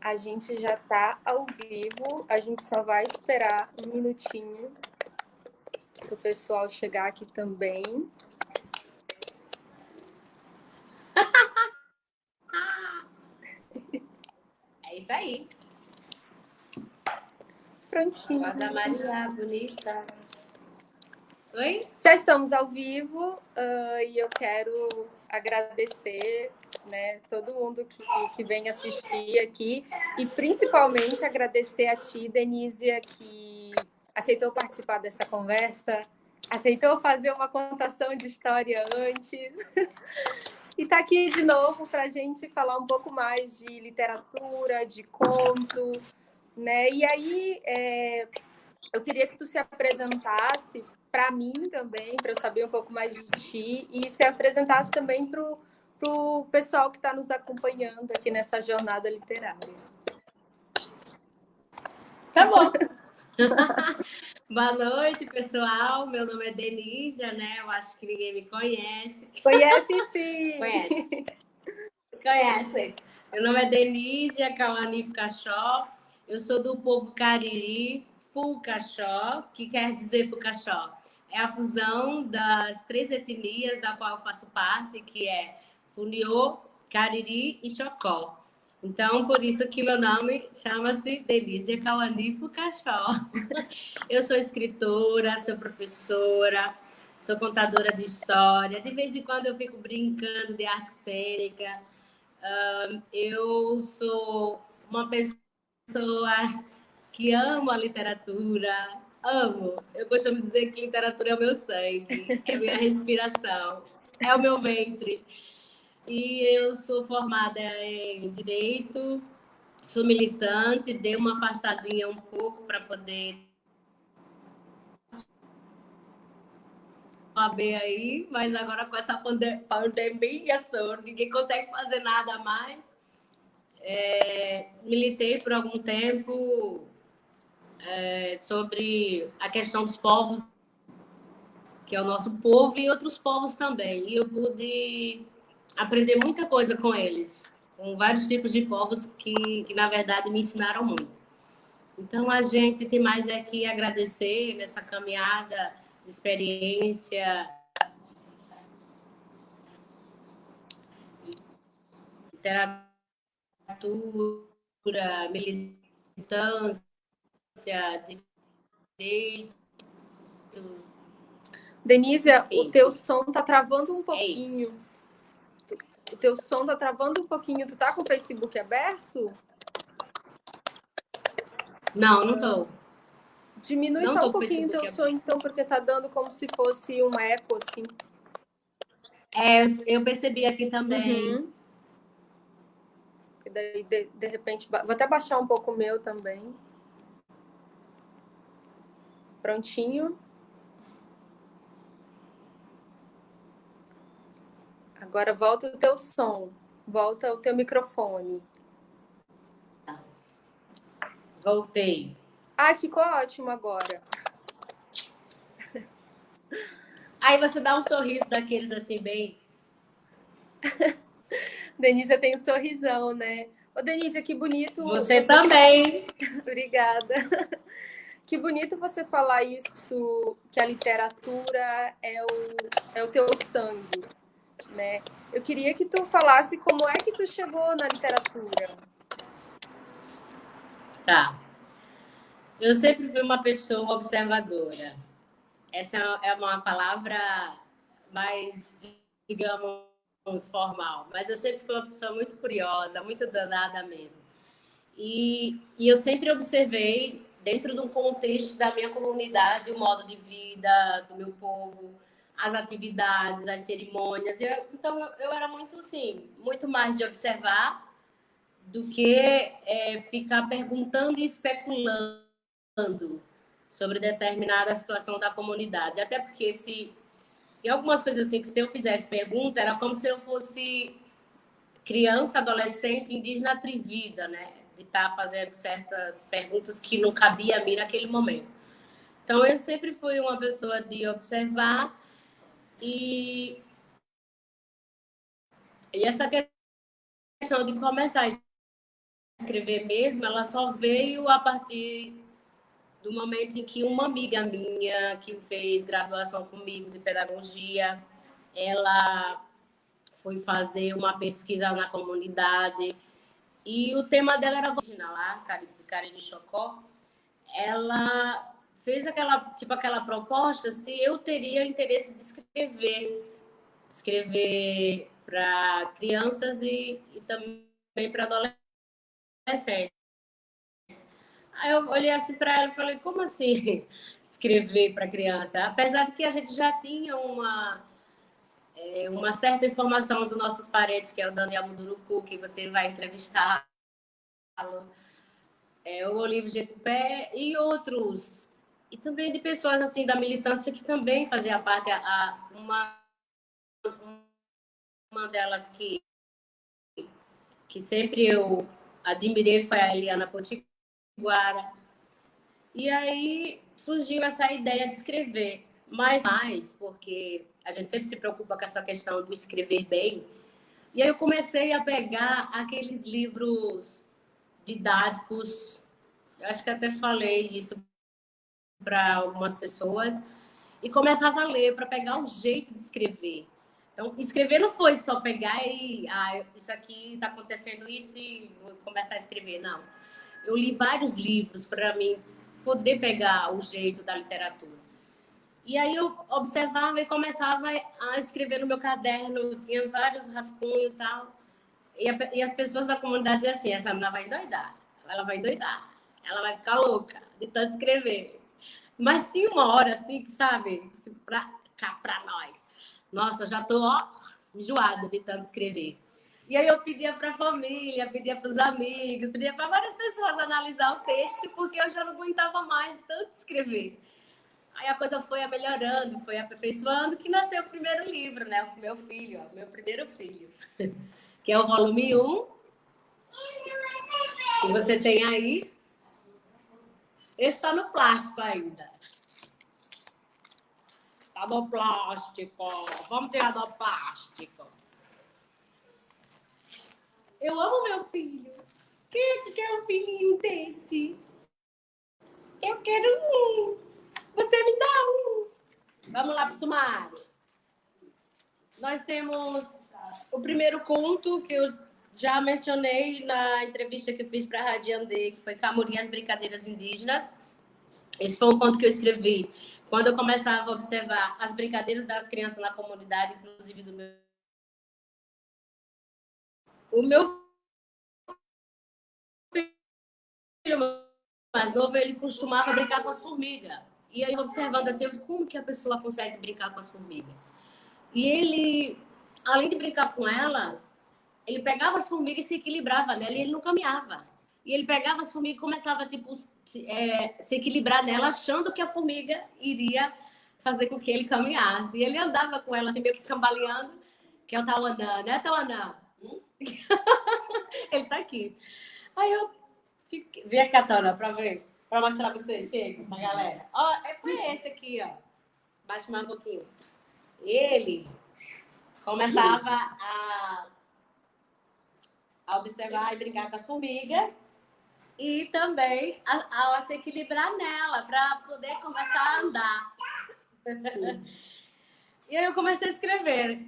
A gente já está ao vivo, a gente só vai esperar um minutinho para o pessoal chegar aqui também. É isso aí. Prontinho. Rosa Maria, bonita. Oi? Já estamos ao vivo e eu quero agradecer, né, todo mundo que vem assistir aqui e principalmente agradecer a ti, Denísia, que aceitou participar dessa conversa, aceitou fazer uma contação de história antes e está aqui de novo para a gente falar um pouco mais de literatura, de conto, né? E aí eu queria que tu se apresentasse para mim também, para eu saber um pouco mais de ti, e se apresentasse também para o pessoal que está nos acompanhando aqui nessa jornada literária. Tá bom. Boa noite, pessoal. Meu nome é Denísia, né? Eu acho que ninguém me conhece. Conhece, sim! Conhece. Meu nome é Denísia Cauani Fucaxó. Eu sou do povo Cariri, Fucaxó, que quer dizer Fucaxó. É a fusão das 3 etnias da qual eu faço parte, que é Funiô, Cariri e Xocó. Então, por isso que meu nome chama-se Denísia Cauani Fucaxó. Eu sou escritora, sou professora, sou contadora de história. De vez em quando eu fico brincando de arte cênica. Eu sou uma pessoa que ama a literatura, amo. Eu costumo dizer que literatura é o meu sangue, é a minha respiração, é o meu ventre. E eu sou formada em Direito, sou militante, dei uma afastadinha um pouco para poder saber aí, mas agora com essa pandemia, ninguém consegue fazer nada mais. Militei por algum tempo sobre a questão dos povos, que é o nosso povo, e outros povos também. E eu pude aprender muita coisa com eles, com vários tipos de povos que na verdade, me ensinaram muito. Então, a gente tem mais que agradecer nessa caminhada de experiência, literatura, militância, direito. Denísia, o teu som tá travando um É pouquinho. O teu som tá travando um pouquinho. Tu tá com o Facebook aberto? Não, não tô. Diminui não só tô um pouquinho o teu som, então, porque tá dando como se fosse um eco, assim. Eu percebi aqui também. Uhum. E daí, de repente, vou até baixar um pouco o meu também. Prontinho. Agora volta o teu som. Volta o teu microfone. Voltei. Ai, ficou ótimo agora. Aí você dá um sorriso daqueles assim, bem... Denise tem um sorrisão, né? Ô, Denise, que bonito. Você também. Obrigada. Que bonito você falar isso, que a literatura é o teu sangue, né? Eu queria que tu falasse como é que tu chegou na literatura. Tá. Eu sempre fui uma pessoa observadora. Essa é uma palavra mais, digamos, formal. Mas eu sempre fui uma pessoa muito curiosa, muito danada mesmo. E eu sempre observei, dentro de um contexto da minha comunidade, o modo de vida do meu povo, as atividades, as cerimônias. Então, eu era muito, assim, muito mais de observar do que ficar perguntando e especulando sobre determinada situação da comunidade. Até porque tem algumas coisas assim que se eu fizesse pergunta, era como se eu fosse criança, adolescente, indígena atrevida, né? De estar fazendo certas perguntas que não cabia a mim naquele momento. Então, eu sempre fui uma pessoa de observar e essa questão de começar a escrever mesmo, ela só veio a partir do momento em que uma amiga minha, que fez graduação comigo de pedagogia, ela foi fazer uma pesquisa na comunidade e o tema dela era vagina lá, Cariri Chocó. Ela fez aquela proposta se eu teria interesse de escrever para crianças e também para adolescentes. Aí eu olhei assim para ela e falei, como assim escrever para criança? Apesar de que a gente já tinha uma certa informação dos nossos parentes, que é o Daniel Munduruku, que você vai entrevistá-lo, o Olívio Jecupé e outros. E também de pessoas assim da militância que também fazia parte. Uma delas que sempre eu admirei foi a Eliana Potiguara. E aí surgiu essa ideia de escrever, mas mais porque a gente sempre se preocupa com essa questão do escrever bem. E aí eu comecei a pegar aqueles livros didáticos, eu acho que até falei isso para algumas pessoas, e começava a ler para pegar o jeito de escrever. Então, escrever não foi só pegar e isso aqui está acontecendo isso e vou começar a escrever, não. Eu li vários livros para mim poder pegar o jeito da literatura. E aí eu observava e começava a escrever no meu caderno, tinha vários rascunhos e tal. E as pessoas da comunidade diziam assim, essa menina vai endoidar, ela vai endoidar, ela vai ficar louca de tanto escrever. Mas tinha uma hora assim que, sabe, para nós, nossa, eu já tô enjoada de tanto escrever. E aí eu pedia para a família, pedia para os amigos, pedia para várias pessoas analisar o texto, porque eu já não aguentava mais tanto escrever. Aí a coisa foi melhorando, foi aperfeiçoando, que nasceu o primeiro livro, né? O meu filho, meu primeiro filho, que é o volume 1, que você tem aí. Esse está no plástico ainda. Tá no plástico. Vamos tirar do plástico. Eu amo meu filho. Quem é que quer um filhinho desse? Eu quero um. Você me dá um. Vamos lá para o sumário. Nós temos o primeiro conto que eu já mencionei na entrevista que eu fiz para a Rádio Andê, que foi Camuri, as Brincadeiras Indígenas. Esse foi um conto que eu escrevi quando eu começava a observar as brincadeiras da criança na comunidade, inclusive do meu. O meu filho mais novo, ele costumava brincar com as formigas. E aí, observando assim, como que a pessoa consegue brincar com as formigas? E ele, além de brincar com elas, ele pegava as formigas e se equilibrava nela e ele não caminhava. E ele pegava as formigas e começava, tipo, se equilibrar nela, achando que a formiga iria fazer com que ele caminhasse. E ele andava com ela, assim, meio que cambaleando, que é o Tauanã, né, Tauanã? Ele tá aqui. Aí eu fiquei... Vem cá, Tauanã, pra ver, pra mostrar pra vocês, chega, pra galera. Ó, foi esse aqui, ó. Baixa mais um pouquinho. Ele começava a observar e brincar com as formigas e também a se equilibrar nela para poder começar a andar. E aí eu comecei a escrever.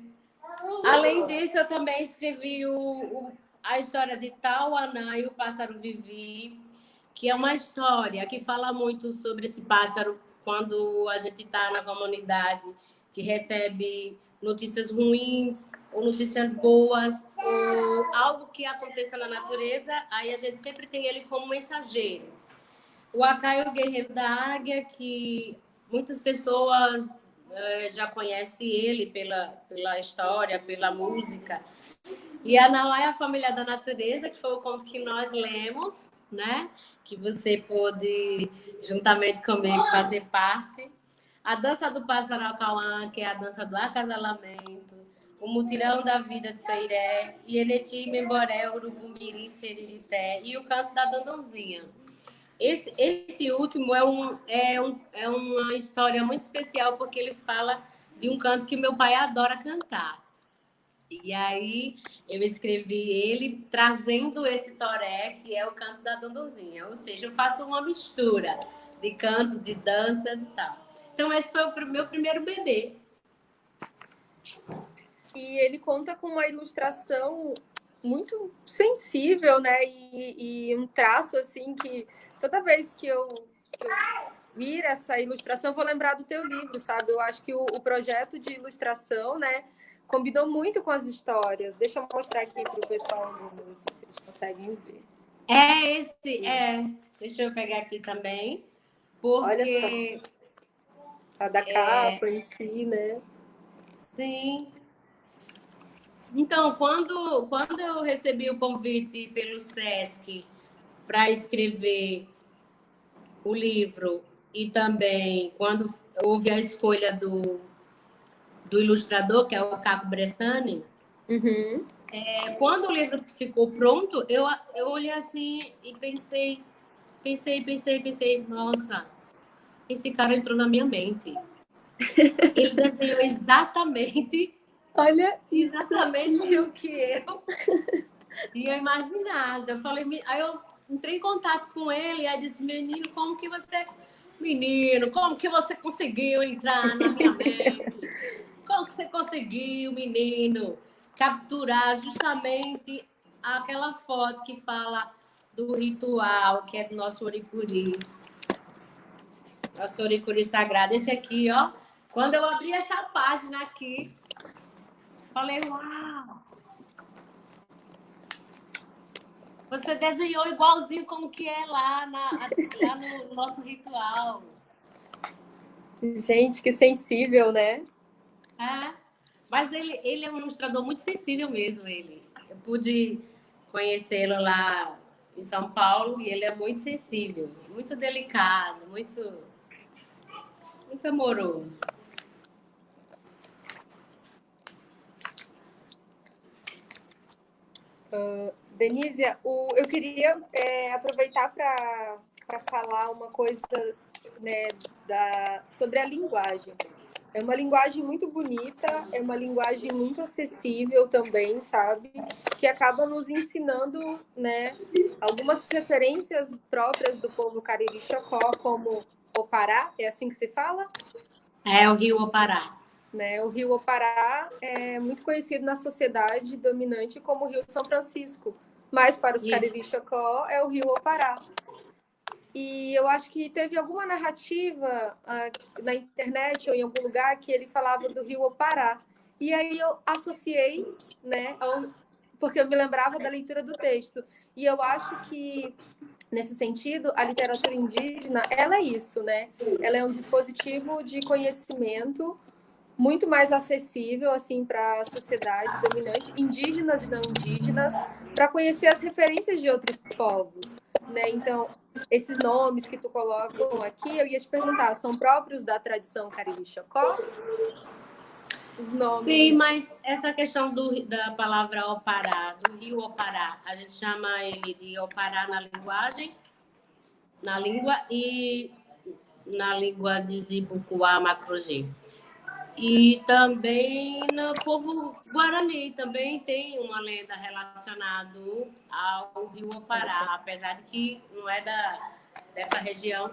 Além disso, eu também escrevi a história de Tauanã e o Pássaro Vivi, que é uma história que fala muito sobre esse pássaro quando a gente está na comunidade, que recebe notícias ruins ou notícias boas, ou algo que aconteça na natureza, aí a gente sempre tem ele como mensageiro. O Acai é o guerreiro da águia, que muitas pessoas já conhecem ele pela história, pela música. E a Nauá é a família da natureza, que foi o conto que nós lemos, né? Que você pôde, juntamente comigo, fazer parte. A dança do pássaro Acauã, que é a dança do acasalamento. O mutirão da vida de Seiré. Ieneti, Memboré, Urubumirim, Seririté. E o canto da Dandãozinha. Esse último é uma história muito especial, porque ele fala de um canto que meu pai adora cantar. E aí eu escrevi ele trazendo esse toré, que é o canto da dondozinha. Ou seja, eu faço uma mistura de cantos, de danças e tal. Então esse foi o meu primeiro bebê. E ele conta com uma ilustração muito sensível, né? E um traço assim que toda vez que eu vir essa ilustração, eu vou lembrar do teu livro, sabe? Eu acho que o projeto de ilustração, né, combinou muito com as histórias. Deixa eu mostrar aqui para o pessoal, não sei se eles conseguem ver. Deixa eu pegar aqui também, Olha só, porque... a da capa em si, né? Sim. Então, quando eu recebi o convite pelo SESC para escrever o livro e também quando houve a escolha do ilustrador, que é o Caco Bressani, quando o livro ficou pronto, eu olhei assim e pensei, nossa, esse cara entrou na minha mente. Ele desenhou exatamente o que eu tinha imaginado. Eu falei, aí eu entrei em contato com ele e aí disse, menino, como que você conseguiu entrar na minha mente? Como que você conseguiu, menino, capturar justamente aquela foto que fala do ritual, que é do nosso oricuri sagrado. Esse aqui, ó, quando eu abri essa página aqui, falei, uau! Você desenhou igualzinho como que é lá no nosso ritual. Gente, que sensível, né? Mas ele é um ilustrador muito sensível mesmo, ele. Eu pude conhecê-lo lá em São Paulo e ele é muito sensível, muito delicado, muito amoroso. Denise, eu queria aproveitar para falar uma coisa, né, sobre a linguagem. É uma linguagem muito bonita, é uma linguagem muito acessível também, sabe? Que acaba nos ensinando, né, algumas referências próprias do povo Cariri-Chocó, como Opará, é assim que se fala? É o Rio Opará. Né? O Rio Opará é muito conhecido na sociedade dominante como o Rio São Francisco, mas para os Cariri-Chocó é o Rio Opará. E eu acho que teve alguma narrativa na internet ou em algum lugar que ele falava do Rio Opará. E aí eu associei, né, porque eu me lembrava da leitura do texto. E eu acho que, nesse sentido, a literatura indígena, ela é isso, né? Ela é um dispositivo de conhecimento muito mais acessível assim para a sociedade dominante, indígenas e não indígenas, para conhecer as referências de outros povos, né? Então, esses nomes que tu colocam aqui, eu ia te perguntar, são próprios da tradição Cariri-Chocó? Os nomes. Sim, mas essa questão da palavra Opará, do rio Opará, a gente chama ele de Opará na língua e na língua de Zibucuá, Macrogê. E também no povo Guarani também tem uma lenda relacionada ao rio Opará, apesar de que não é dessa região.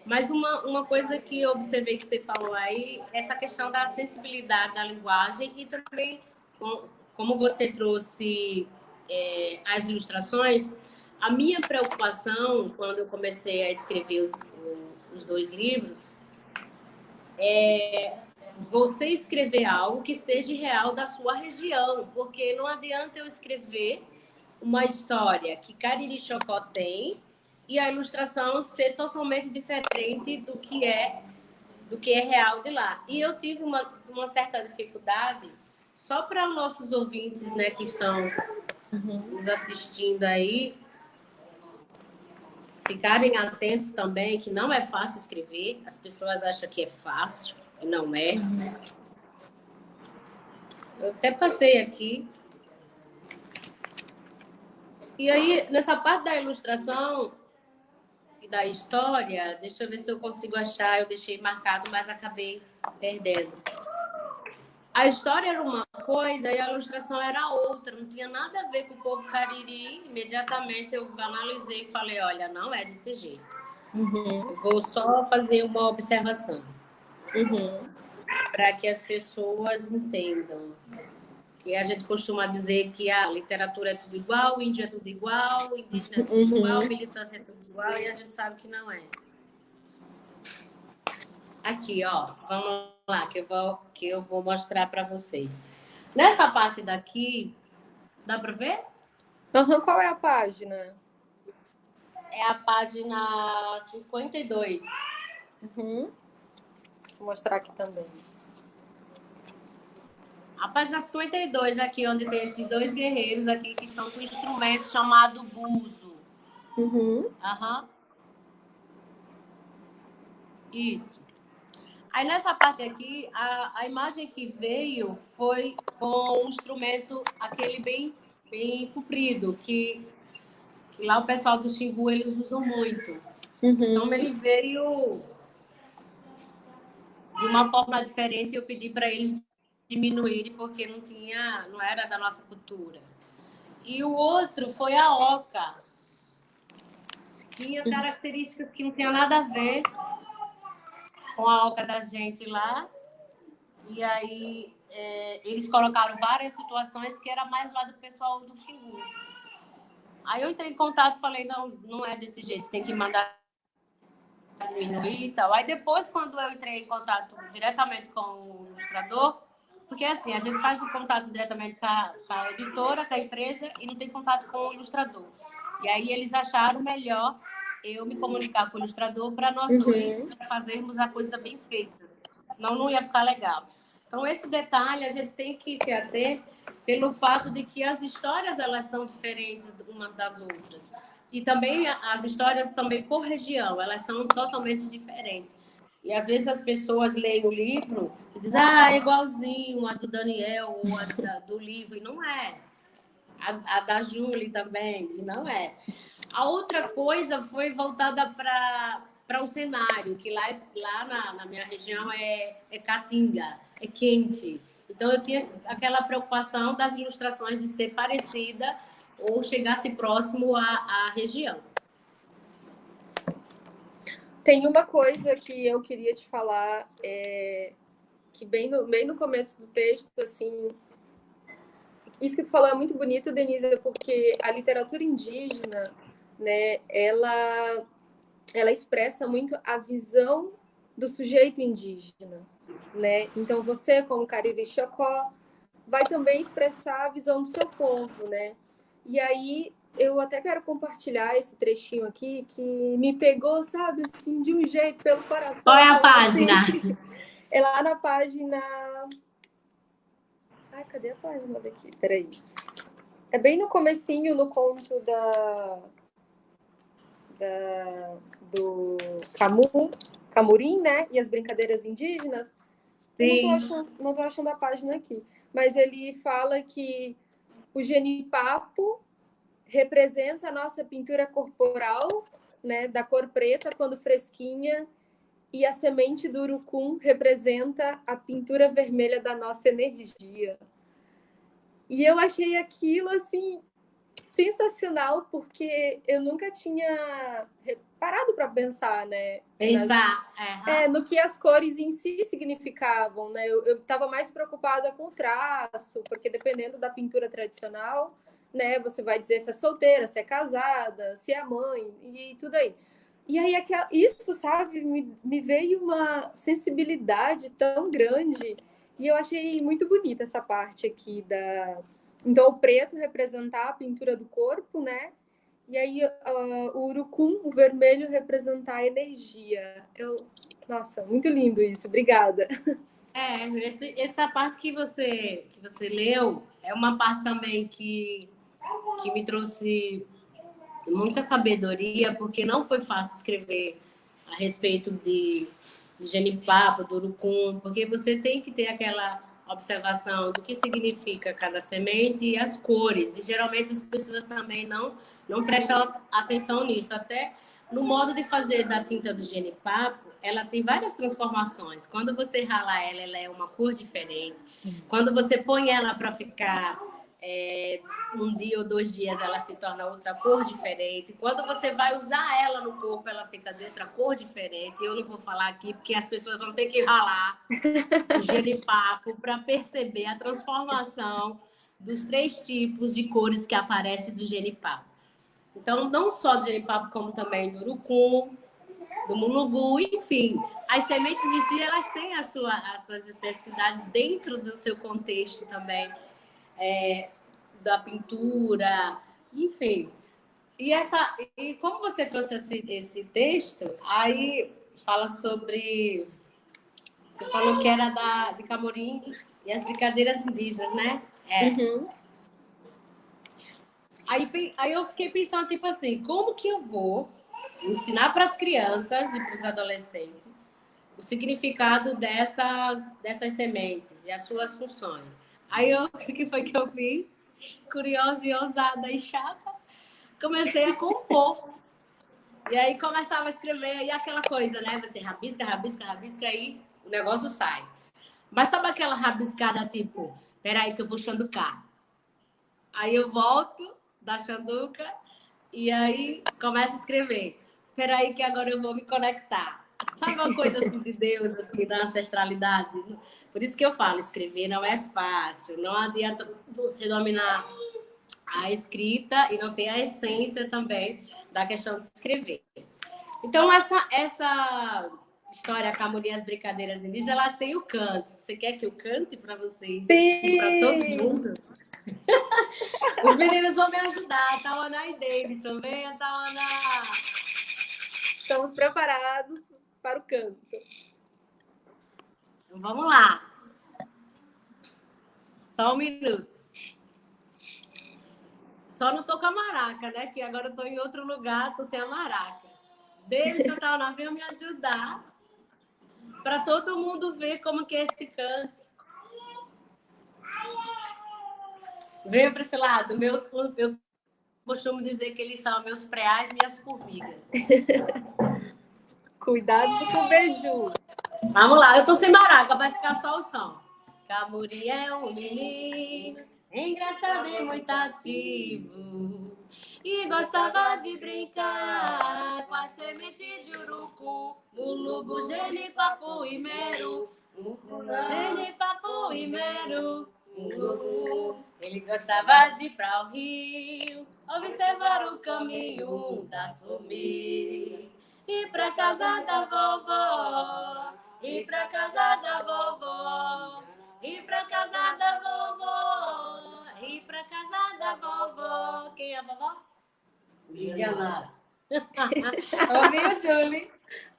Mas uma coisa que eu observei que você falou aí, essa questão da sensibilidade da linguagem e também, como você trouxe as ilustrações, a minha preocupação quando eu comecei a escrever os dois livros é você escrever algo que seja real da sua região, porque não adianta eu escrever uma história que Cariri-Chocó tem e a ilustração ser totalmente diferente do que é real de lá. E eu tive uma certa dificuldade, só para os nossos ouvintes, né, que estão nos assistindo aí, ficarem atentos também, que não é fácil escrever, as pessoas acham que é fácil, não é. Eu até passei aqui. E aí, nessa parte da ilustração e da história, deixa eu ver se eu consigo achar. Eu deixei marcado, mas acabei perdendo. a história era uma coisa e a ilustração era outra, não tinha nada a ver com o povo cariri. Imediatamente eu analisei e falei, olha, não é desse jeito. Eu vou só fazer uma observação para que as pessoas entendam. E a gente costuma dizer que a literatura é tudo igual, o índio é tudo igual, o indígena é tudo igual, o militante é tudo igual, e a gente sabe que não é. Aqui, ó, vamos lá, que eu vou mostrar para vocês. Nessa parte daqui, dá para ver? Qual é a página? É a página 52. Vou mostrar aqui também. A página 52, aqui, onde tem esses dois guerreiros aqui, que são com um instrumento chamado buzo. Isso. Aí, nessa parte aqui, a imagem que veio foi com um instrumento, aquele bem comprido, que lá o pessoal do Xingu, eles usam muito. Então, ele veio de uma forma diferente, eu pedi para eles diminuírem, porque não era da nossa cultura. E o outro foi a oca. Tinha características que não tinham nada a ver com a oca da gente lá. E aí eles colocaram várias situações que era mais lá do pessoal do Xingu. Aí eu entrei em contato e falei, não é desse jeito, tem que mandar diminuir e tal. Aí depois, quando eu entrei em contato diretamente com o ilustrador, porque assim, a gente faz o contato diretamente com a editora, com a empresa, e não tem contato com o ilustrador. E aí eles acharam melhor eu me comunicar com o ilustrador para nós dois fazermos a coisa bem feita. Senão não ia ficar legal. Então, esse detalhe a gente tem que se ater pelo fato de que as histórias elas são diferentes umas das outras. E também as histórias também por região, elas são totalmente diferentes. E às vezes as pessoas leem o livro e dizem, é igualzinho a do Daniel ou a do livro, e não é. A da Júlia também, e não é. A outra coisa foi voltada para o cenário, que lá na minha região é caatinga, é quente. Então eu tinha aquela preocupação das ilustrações de ser parecida ou chegasse próximo à região. Tem uma coisa que eu queria te falar, que bem no começo do texto, assim, isso que tu falou é muito bonito, Denise, porque a literatura indígena, né, ela expressa muito a visão do sujeito indígena, né? Então você, como Cariri Chocó, vai também expressar a visão do seu povo, né? E aí eu até quero compartilhar esse trechinho aqui que me pegou, sabe, assim, de um jeito pelo coração. Qual é a página? Assim. É lá na página... Ai, cadê a página daqui? Peraí. É bem no comecinho, no conto do Camurim, né? E as brincadeiras indígenas. Sim. Não tô achando a página aqui. Mas ele fala que o genipapo representa a nossa pintura corporal, né, da cor preta, quando fresquinha, e a semente do urucum representa a pintura vermelha da nossa energia. E eu achei aquilo, assim, sensacional, porque eu nunca tinha parado para pensar, né? Pensar. No que as cores em si significavam, né? Eu estava mais preocupada com o traço, porque dependendo da pintura tradicional, né? Você vai dizer se é solteira, se é casada, se é mãe e tudo aí. E aí isso, sabe, me veio uma sensibilidade tão grande e eu achei muito bonita essa parte aqui Então, o preto representar a pintura do corpo, né? E aí, o urucum, o vermelho, representar a energia. Nossa, muito lindo isso. Obrigada. Essa parte que você leu é uma parte também que me trouxe muita sabedoria, porque não foi fácil escrever a respeito de genipapo, do urucum, porque você tem que ter aquela observação do que significa cada semente e as cores. E geralmente as pessoas também não prestam atenção nisso. Até no modo de fazer da tinta do genipapo, ela tem várias transformações. Quando você rala ela, ela é uma cor diferente. Quando você põe ela para ficar um dia ou 2 dias, ela se torna outra cor diferente. Quando você vai usar ela no corpo, ela fica de outra cor diferente. Eu não vou falar aqui, porque as pessoas vão ter que ralar o jenipapo para perceber a transformação dos 3 tipos de cores que aparecem do jenipapo. Então, não só do jenipapo, como também do urucum, do mulungu, enfim. As sementes em si, elas têm as suas especificidades dentro do seu contexto também, da pintura, enfim. E como você trouxe esse texto, aí fala sobre... Você falou que era de Camorim e as brincadeiras indígenas, né? Uhum. Aí eu fiquei pensando, tipo assim, como que eu vou ensinar para as crianças e para os adolescentes o significado dessas sementes e as suas funções. Aí o que foi que eu fiz? Curiosa e ousada e chata, comecei a compor. E aí começava a escrever, e aquela coisa, né? Você rabisca, rabisca, rabisca, aí o negócio sai. Mas sabe aquela rabiscada, tipo, peraí que eu vou chanducar. Aí eu volto da chanduca e aí começo a escrever. Peraí que agora eu vou me conectar. Sabe uma coisa assim de Deus, assim, da ancestralidade? Por isso que eu falo, escrever não é fácil. Não adianta você dominar a escrita e não ter a essência também da questão de escrever. Então, essa história Camorim e as Brincadeiras Indígenas, ela tem o canto. Você quer que eu cante para vocês? Sim! Para todo mundo? Os meninos vão me ajudar. Tawana e Davidson, venha, Tawana! Estamos preparados para o canto. Então, vamos lá. Só um minuto. Só não tô com a maraca, né? Que agora eu tô em outro lugar, tô sem a maraca. Davidson, Tawana, venha me ajudar. Para todo mundo ver como que é esse canto. Venha para esse lado. Eu costumo dizer que eles são meus preais e minhas formigas. Cuidado com o beiju. Vamos lá, eu tô sem maraca, vai ficar só o som. Camorim é um menino, engraçado e muito ativo. E gostava de brincar com a semente de urucu, mulugu, genipapo e meru. Genipapo e meru. Ele gostava de ir para o rio, observar o caminho das formigas. Ir para casa da vovó, ir para casa da vovó, ir para casa da vovó, ir para casa da vovó. Quem é a vovó? Lidiana. Ouviu, Julie?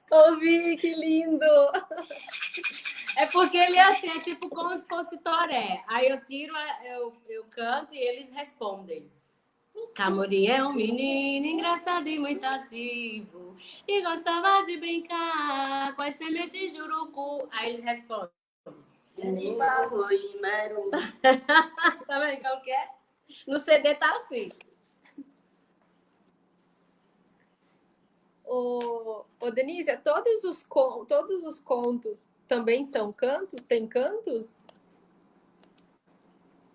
Ouvi, que lindo! É porque ele é assim, é tipo como se fosse toré. Aí eu tiro, eu canto e eles respondem. Camorim é um menino engraçado e muito ativo e gostava de brincar com as sementes de urucu. Aí eles respondem. Tá vendo qual que é? No CD tá assim. Ô, Denise, todos os contos também são cantos? Tem cantos?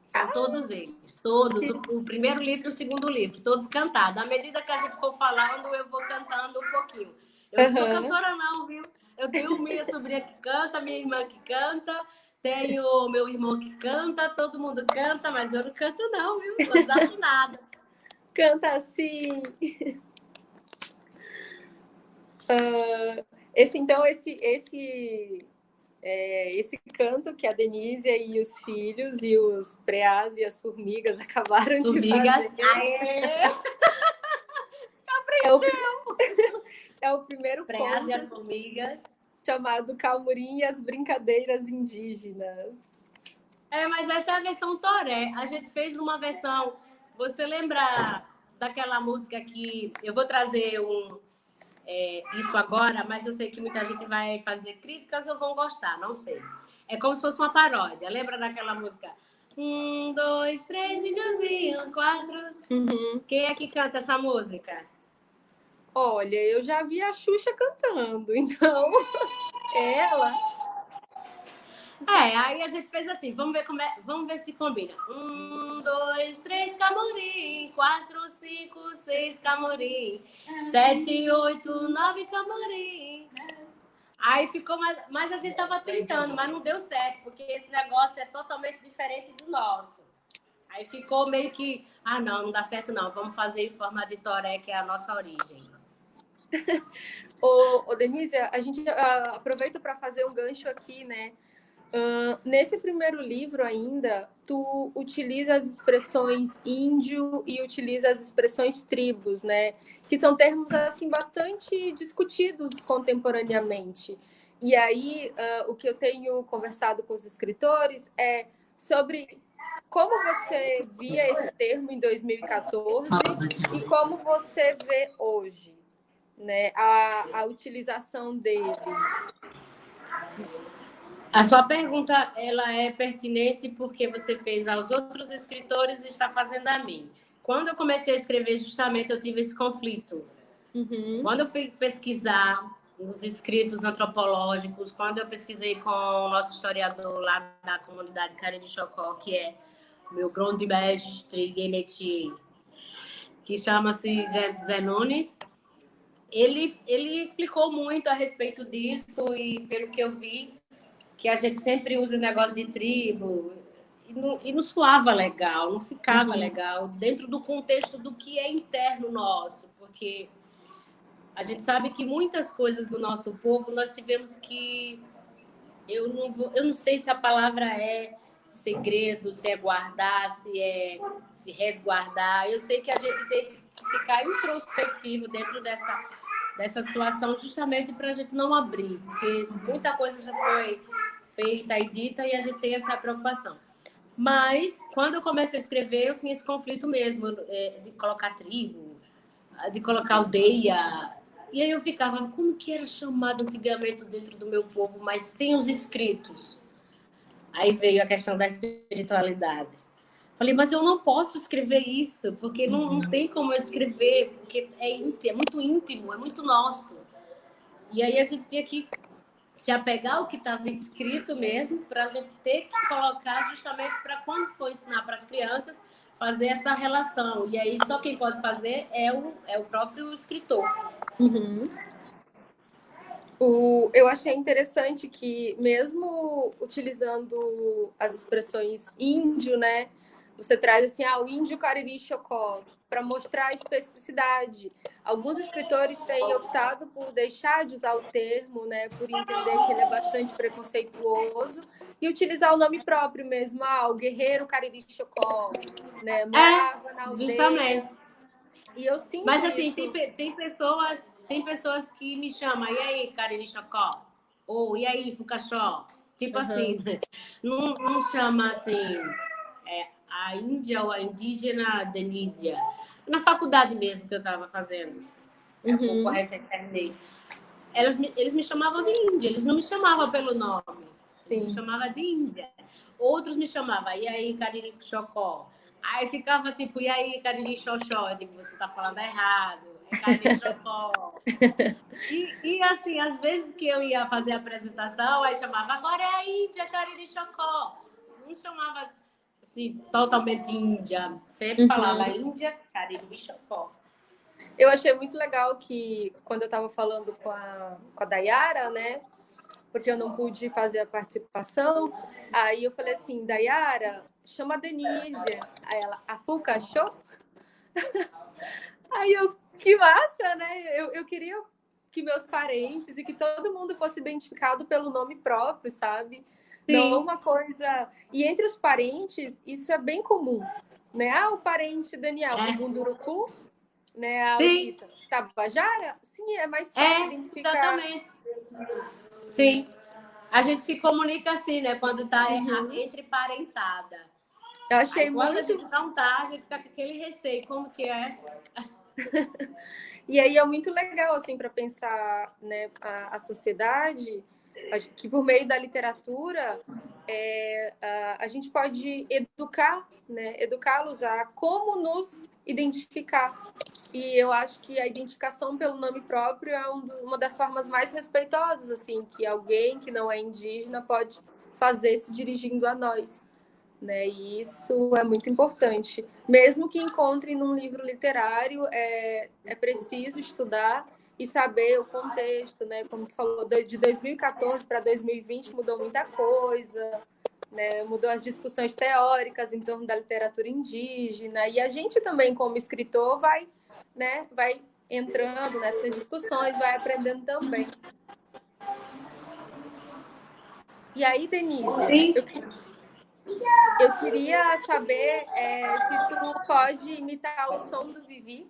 São todos eles. Todos. O primeiro livro e o segundo livro. Todos cantados. À medida que a gente for falando, eu vou cantando um pouquinho. Eu não sou cantora não, viu? Eu tenho minha sobrinha que canta, minha irmã que canta, tenho meu irmão que canta, todo mundo canta, mas eu não canto não, viu? Tô desafinada. Canta assim. Esse canto que a Denise e os filhos e os preás e as formigas acabaram de fazer. É o primeiro preás conto e as formigas, chamado Camorim e as Brincadeiras Indígenas. Mas essa é a versão toré. A gente fez uma versão... Você lembra daquela música que... Eu vou trazer isso agora, mas eu sei que muita gente vai fazer críticas ou vão gostar, não sei. É como se fosse uma paródia. Lembra daquela música? 1, 2, 3, índiozinho, 4. Uhum. Quem é que canta essa música? Olha, eu já vi a Xuxa cantando, então ela. Aí a gente fez assim, vamos ver se combina. 1, 2, 3, Camorim. 4, 5, 6, Camorim. 7, 8, 9, Camorim. Aí ficou mas a gente tava tentando, mas não deu certo, porque esse negócio é totalmente diferente do nosso. Aí ficou meio que, não dá certo não, vamos fazer em forma de toré, que é a nossa origem. Ô, Denise, a gente aproveita para fazer um gancho aqui, né? Nesse primeiro livro ainda, tu utiliza as expressões índio e utiliza as expressões tribos, né? Que são termos assim bastante discutidos contemporaneamente. E aí, o que eu tenho conversado com os escritores é sobre como você via esse termo em 2014 e como você vê hoje, né? A utilização dele. A sua pergunta, ela é pertinente porque você fez aos outros escritores e está fazendo a mim. Quando eu comecei a escrever, justamente, eu tive esse conflito. Uhum. Quando eu fui pesquisar nos escritos antropológicos, quando eu pesquisei com o nosso historiador lá da comunidade Cariri Chocó, que é meu grande mestre Guilherme, que chama-se Zé Nunes, ele explicou muito a respeito disso e, pelo que eu vi, que a gente sempre usa o negócio de tribo e não soava legal, não ficava legal dentro do contexto do que é interno nosso, porque a gente sabe que muitas coisas do nosso povo nós tivemos que... Eu não sei se a palavra é segredo, se é guardar, se é se resguardar. Eu sei que a gente tem que ficar introspectivo dentro dessa situação justamente para a gente não abrir, porque muita coisa já foi feita e dita e a gente tem essa preocupação. Mas, quando eu comecei a escrever, eu tinha esse conflito mesmo, de colocar tribo, de colocar aldeia. E aí eu ficava, como que era chamado antigamente dentro do meu povo, mas tem os escritos. Aí veio a questão da espiritualidade. Falei, mas eu não posso escrever isso, porque não tem como eu escrever, porque é muito íntimo, é muito nosso. E aí a gente tinha que se apegar ao que estava escrito mesmo, para a gente ter que colocar justamente para quando for ensinar para as crianças, fazer essa relação. E aí só quem pode fazer é o próprio escritor. Uhum. Eu achei interessante que, mesmo utilizando as expressões índio, né, você traz assim, o índio Cariri Chocó, para mostrar a especificidade. Alguns escritores têm optado por deixar de usar o termo, né, por entender que ele é bastante preconceituoso, e utilizar o nome próprio mesmo, o guerreiro Cariri Chocó, né, morava na aldeia. Justamente. E eu sinto Mas assim, isso. tem pessoas que me chamam, e aí, Cariri Chocó? Ou, e aí, Fucaxó? Tipo assim, não chama assim, a Índia ou a indígena Denísia. Na faculdade mesmo que eu estava fazendo, a concorrência que terminei. Eles me chamavam de Índia, eles não me chamavam pelo nome. Eles me chamavam de Índia. Outros me chamavam, e aí, Cariri Chocó? Aí ficava tipo, e aí, Cariri Xoxó? Eu digo, você tá falando errado, é Cariri Chocó. E assim, às vezes que eu ia fazer a apresentação, aí chamava, agora é a Índia, Cariri Chocó. Não chamava assim, totalmente Índia. Sempre falava Índia, Cariri Chocó. Eu achei muito legal que, quando eu estava falando com a Dayara, né? Porque eu não pude fazer a participação, aí eu falei assim, Dayara, chama a Denise. Aí ela, a Fuca achou? Aí eu, que massa, né? Eu queria que meus parentes e que todo mundo fosse identificado pelo nome próprio, sabe? Sim. Não uma coisa... E entre os parentes, isso é bem comum, né? O parente Daniel, o Munduruku, né? A Aurita, Tabajara, sim, é mais fácil identificar. Exatamente. Sim. A gente se comunica assim, né? Quando tá entre parentada. Eu achei aí, quando muito... a gente não tá, a gente fica com aquele receio. Como que é? E aí é muito legal, assim, para pensar, né, a sociedade, que por meio da literatura a gente pode educar, né, educá-los a como nos identificar, E eu acho que a identificação pelo nome próprio é uma das formas mais respeitosas, assim, que alguém que não é indígena pode fazer se dirigindo a nós, né? E isso é muito importante. Mesmo que encontre num livro literário, é preciso estudar e saber o contexto, né? Como tu falou, de 2014 para 2020 mudou muita coisa, né? Mudou as discussões teóricas em torno da literatura indígena, e a gente também, como escritor, vai, né, vai entrando nessas discussões, vai aprendendo também. E aí, Denise, Sim. eu queria saber se tu pode imitar o som do Vivi.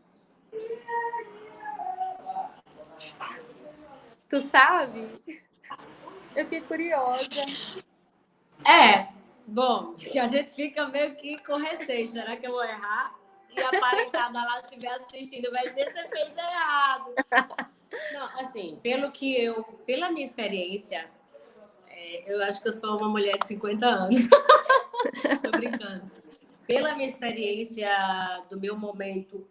Tu sabe? Eu fiquei curiosa. Bom, que a gente fica meio que com receio. Será que eu vou errar? E a parentada lá estiver assistindo, vai dizer que você fez errado. Não, assim, pela minha experiência, eu acho que eu sou uma mulher de 50 anos. Tô brincando. Pela minha experiência do meu momento,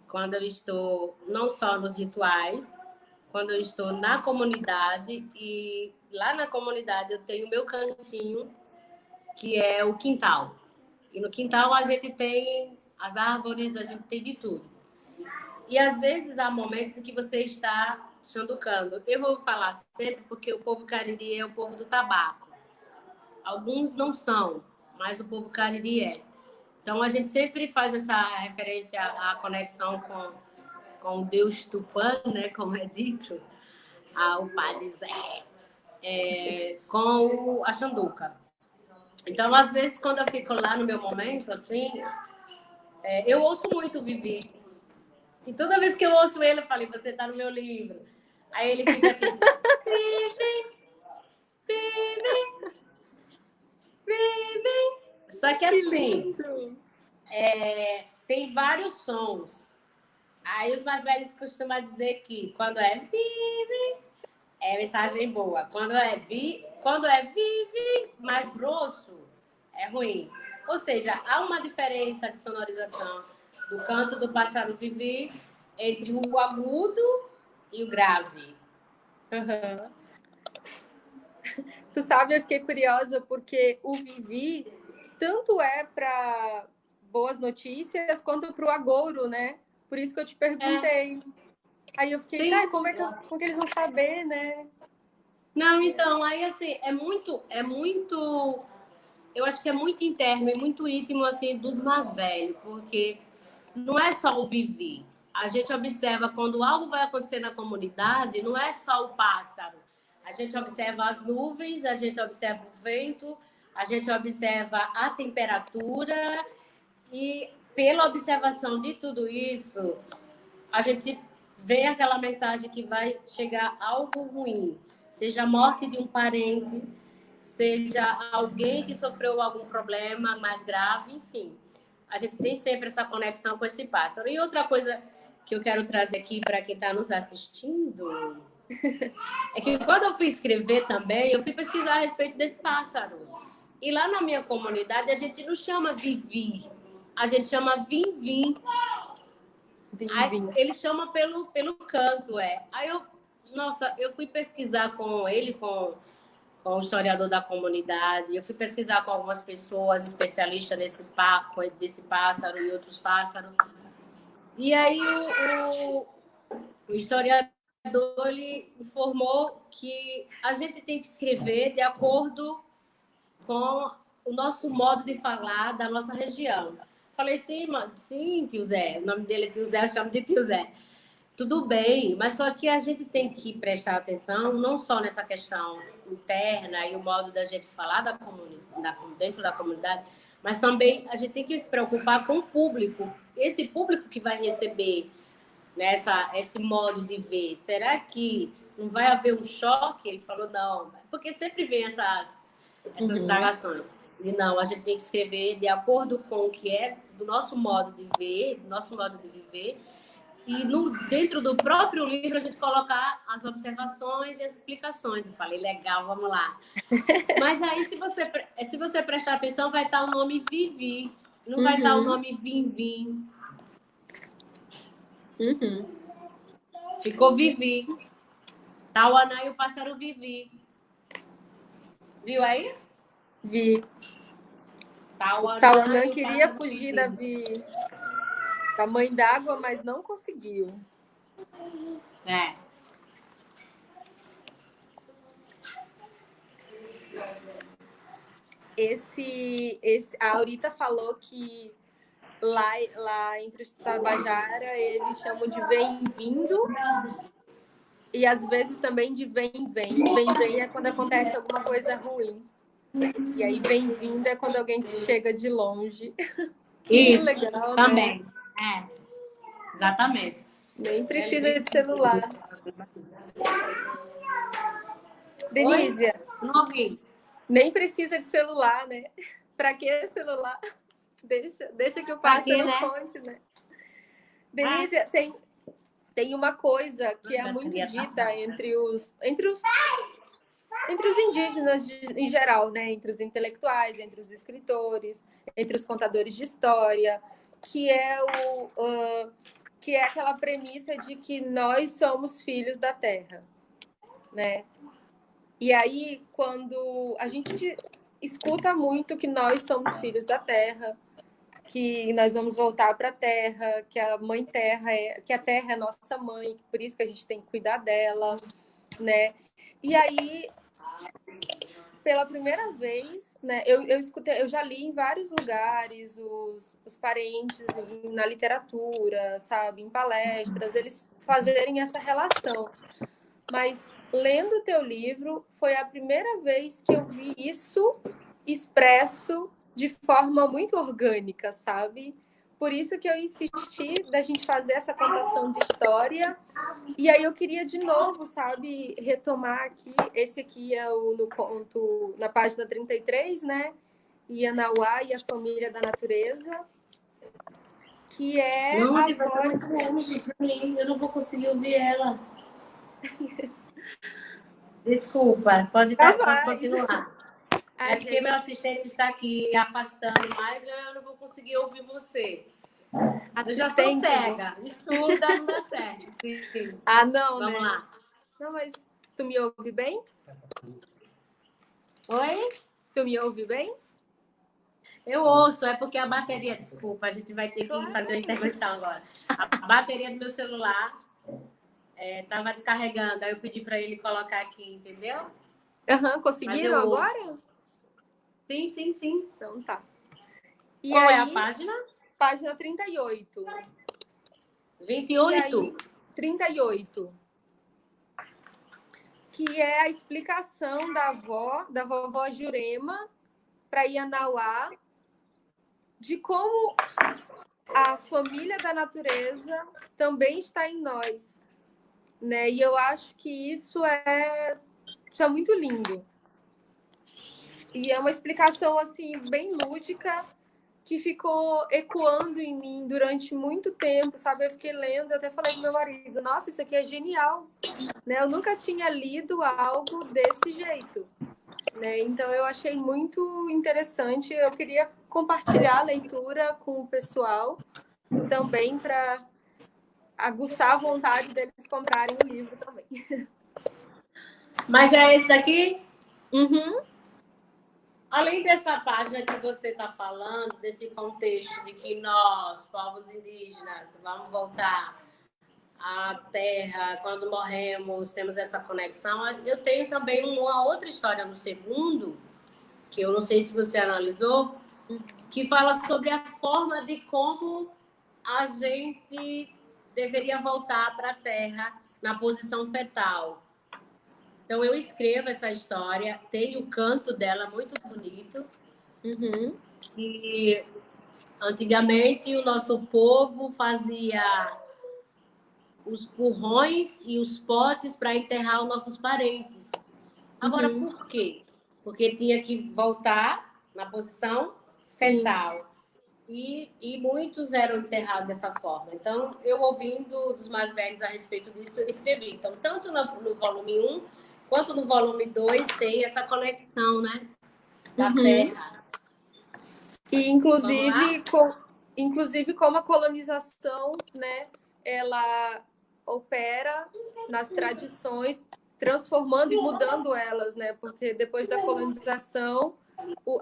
quando eu estou não só nos rituais, quando eu estou na comunidade, e lá na comunidade eu tenho o meu cantinho, que é o quintal. E no quintal a gente tem as árvores, a gente tem de tudo. E às vezes há momentos em que você está chanducando. Eu vou falar sempre porque o povo cariri é o povo do tabaco. Alguns não são, mas o povo cariri é. Então a gente sempre faz essa referência à conexão com o Deus Tupã, né, como é dito, ao Padre Zé, com a Xanduca. Então, às vezes, quando eu fico lá no meu momento, assim, eu ouço muito o Vivi. E toda vez que eu ouço ele, eu falei, você tá no meu livro. Aí ele fica tipo, Vivi, Vivi, Vivi. Só que assim, tem vários sons. Aí os mais velhos costumam dizer que quando é Vivi, é mensagem boa. Quando é Vivi mais grosso, é ruim. Ou seja, há uma diferença de sonorização do canto do pássaro Vivi entre o agudo e o grave. Uhum. Tu sabe, eu fiquei curiosa porque o Vivi tanto é para boas notícias quanto para o agouro, né? Por isso que eu te perguntei. Aí eu fiquei, tá, como que eles vão saber, né? Não, então, aí assim, eu acho que é muito interno e muito íntimo, assim, dos mais velhos, porque não é só o viver. A gente observa quando algo vai acontecer na comunidade, não é só o pássaro. A gente observa as nuvens, a gente observa o vento, a gente observa a temperatura e pela observação de tudo isso, a gente vê aquela mensagem que vai chegar algo ruim, seja a morte de um parente, seja alguém que sofreu algum problema mais grave, enfim. A gente tem sempre essa conexão com esse pássaro. E outra coisa que eu quero trazer aqui para quem está nos assistindo é que quando eu fui escrever também, eu fui pesquisar a respeito desse pássaro. E lá na minha comunidade a gente não chama Vivi, a gente chama Vim-Vim. Ele chama pelo canto, Aí eu fui pesquisar com ele, com o historiador da comunidade, eu fui pesquisar com algumas pessoas especialistas desse pássaro e outros pássaros. E aí o historiador ele informou que a gente tem que escrever de acordo com o nosso modo de falar da nossa região. Falei, sim, tio Zé. O nome dele é tio Zé, eu chamo de tio Zé. Tudo bem, mas só que a gente tem que prestar atenção não só nessa questão interna e o modo da gente falar dentro da comunidade, mas também a gente tem que se preocupar com o público. Esse público que vai receber esse modo de ver. Será que não vai haver um choque? Ele falou, não. Porque sempre vem essas indagações. E não, a gente tem que escrever de acordo com o que é do nosso modo de ver, do nosso modo de viver. E dentro do próprio livro a gente colocar as observações e as explicações. Eu falei, legal, vamos lá. Mas aí, se você prestar atenção, vai estar o nome Vivi, não vai estar o nome Vim-Vim. Uhum. Ficou Vivi. Tauanã e o pássaro Vivi. Viu aí? Vi. Tauanã Tauanã e o queria pássaro fugir Vivi. da mãe d'água, mas não conseguiu. É. A Aurita falou que lá entre os Tabajara eles chamam de vem-vindo e às vezes também de vem-vem. Vem-vem é quando acontece alguma coisa ruim. E aí vem-vindo é quando alguém chega de longe. Que Isso, legal, também. né? Exatamente. Nem precisa de celular. Denise, não ouvi. Nem precisa de celular, né? Para que celular? Deixa que o pássaro né? conte, né? Denise, tem uma coisa que é muito dita entre os indígenas em geral, né? Entre os intelectuais, entre os escritores, entre os contadores de história, que é aquela premissa de que nós somos filhos da terra, né? E aí, quando a gente escuta muito que nós somos filhos da terra, que nós vamos voltar para a terra, que a mãe terra que a terra é nossa mãe, por isso que a gente tem que cuidar dela, né? E aí, pela primeira vez, né, eu já li em vários lugares os parentes na literatura, sabe, em palestras, eles fazerem essa relação. Mas lendo o teu livro, foi a primeira vez que eu vi isso expresso de forma muito orgânica, sabe? Por isso que eu insisti da gente fazer essa contação de história. E aí eu queria de novo, sabe, retomar aqui, esse aqui é no conto, na página 33, né? Ianauá e a família da natureza, que é Não, a vai estar voz... muito longe pra mim, eu não vou conseguir ouvir ela. Desculpa, pode continuar. É porque meu assistente está aqui afastando mais, eu não vou conseguir ouvir você. Eu já sou cega, e surda não dá certo. Sim. Ah, não, Vamos né? lá. Não, mas tu me ouve bem? Oi? Tu me ouve bem? Eu ouço, é porque a bateria... Desculpa, a gente vai ter que fazer uma intervenção agora. A bateria do meu celular estava descarregando, aí eu pedi para ele colocar aqui, entendeu? Aham, conseguiram agora? Sim, sim, sim. Então tá. E Qual aí, é a página? Página 38. 28? E aí, 38. Que é a explicação da vovó Jurema, para Ianauá, de como a família da natureza também está em nós, né? E eu acho que isso é muito lindo. E é uma explicação assim bem lúdica que ficou ecoando em mim durante muito tempo, sabe? Eu fiquei lendo, eu até falei com meu marido, nossa, isso aqui é genial, né? Eu nunca tinha lido algo desse jeito, né? Então eu achei muito interessante, eu queria compartilhar a leitura com o pessoal também para aguçar a vontade deles comprarem o livro também. Mas é esse daqui? Uhum. Além dessa página que você está falando, desse contexto de que nós, povos indígenas, vamos voltar à terra, quando morremos, temos essa conexão, eu tenho também uma outra história no segundo, que eu não sei se você analisou, que fala sobre a forma de como a gente deveria voltar para a terra na posição fetal. Então, eu escrevo essa história, tem o canto dela muito bonito, que antigamente o nosso povo fazia os currões e os potes para enterrar os nossos parentes. Agora, por quê? Porque tinha que voltar na posição fetal. E muitos eram enterrados dessa forma. Então, eu ouvindo dos mais velhos a respeito disso, eu escrevi. Então, tanto no volume 1, quanto no volume 2, tem essa conexão, né? Da terra. E, inclusive como a colonização, né, ela opera nas tradições, transformando e mudando elas, né? Porque depois da colonização,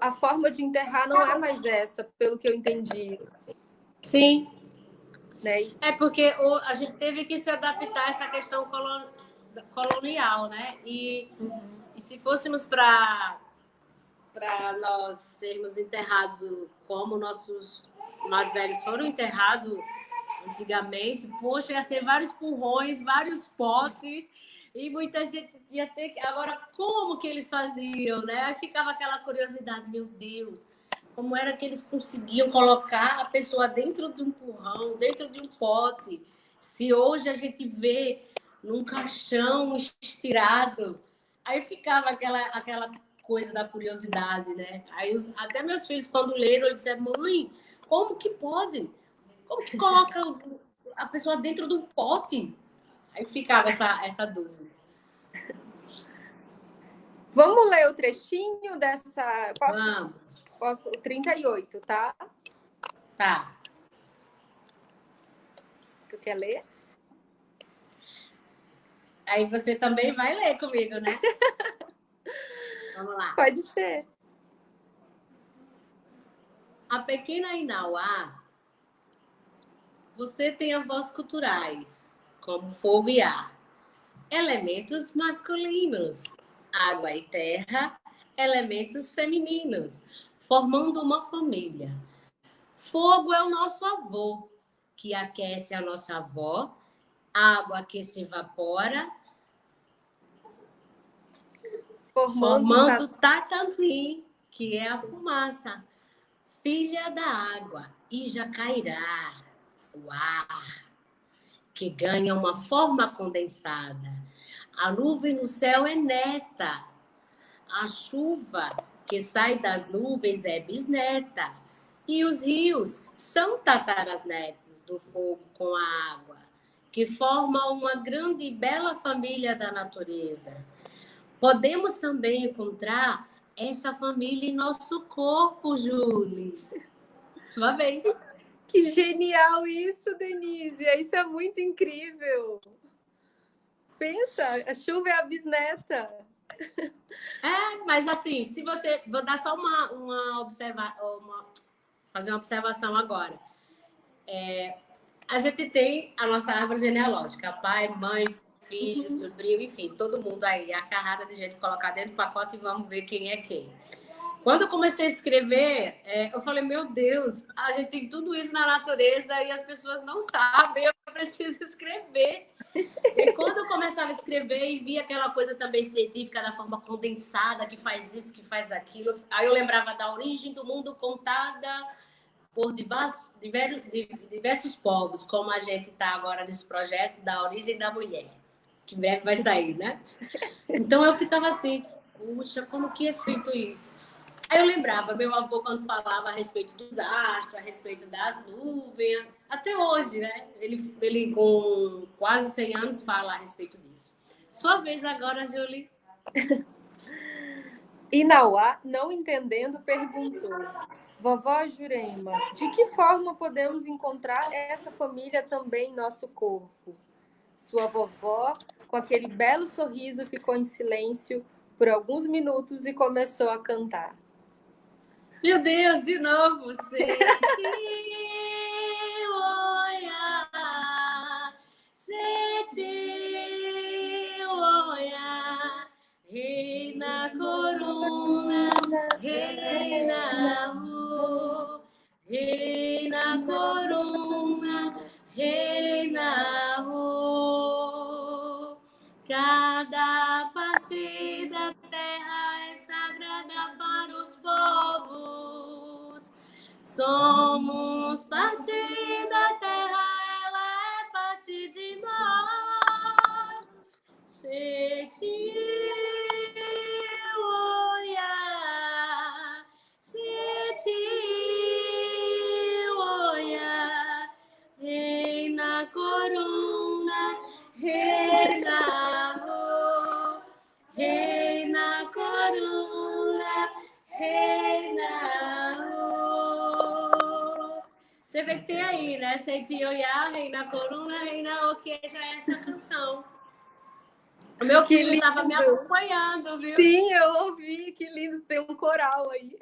a forma de enterrar não é mais essa, pelo que eu entendi. Sim. Né? É porque a gente teve que se adaptar a essa questão colonial, né? E se fôssemos para nós sermos enterrados como nossos mais velhos foram enterrados antigamente, poxa, ia ser vários purrões, vários potes, e muita gente ia ter que... Agora, como que eles faziam, né? Aí ficava aquela curiosidade, meu Deus, como era que eles conseguiam colocar a pessoa dentro de um purrão, dentro de um pote? Se hoje a gente vê num caixão estirado, aí ficava aquela coisa da curiosidade, né? Aí até meus filhos, quando leram, eles disseram, mãe, como que pode? Como que coloca a pessoa dentro de um pote? Aí ficava essa dúvida. Vamos ler o trechinho dessa... Vamos. Posso? 38, tá? Tá. Tu quer ler? Aí você também vai ler comigo, né? Vamos lá. Pode ser. A pequena Inauá, você tem avós culturais, como fogo e ar, elementos masculinos, água e terra, elementos femininos, formando uma família. Fogo é o nosso avô, que aquece a nossa avó, água que se evapora, formando Tatambi, que é a fumaça, filha da água, e Jacairá, o ar, que ganha uma forma condensada. A nuvem no céu é neta, a chuva que sai das nuvens é bisneta, e os rios são tatarasnetos do fogo com a água, que formam uma grande e bela família da natureza. Podemos também encontrar essa família em nosso corpo, Júlia. Sua vez. Que genial isso, Denise! Isso é muito incrível. Pensa, a chuva é a bisneta. Mas assim, se você... Vou dar só fazer uma observação agora. A gente tem a nossa árvore genealógica. Pai, mãe, filho, sobrinho, enfim, todo mundo aí. A carrada de gente colocar dentro do pacote e vamos ver quem é quem. Quando eu comecei a escrever, eu falei, meu Deus, a gente tem tudo isso na natureza e as pessoas não sabem, eu preciso escrever. E quando eu começava a escrever e via aquela coisa também científica da forma condensada, que faz isso, que faz aquilo, aí eu lembrava da origem do mundo contada por diversos povos, como a gente está agora nesse projeto da origem da mulher, que em breve vai sair, né? Então eu ficava assim, puxa, como que é feito isso? Aí eu lembrava, meu avô, quando falava a respeito dos astros, a respeito das nuvens, até hoje, né? Ele com quase 100 anos, fala a respeito disso. Sua vez agora, Julie. Inauá, não entendendo, perguntou: Vovó Jurema, de que forma podemos encontrar essa família também em nosso corpo? Sua vovó, com aquele belo sorriso, ficou em silêncio por alguns minutos e começou a cantar. Meu Deus, de novo você. Reina corona, reina ru, reina corona, reina ru. Cada partida terra é sagrada para os povos. Somos parte da terra, ela é parte de nós. Reina corona, reina ru, reina corona, reina ru. Você vê que tem aí, né? Senti olhar, reina coluna, reina o que já é essa canção. O meu filho estava me acompanhando, viu? Sim, eu ouvi, que lindo, tem um coral aí.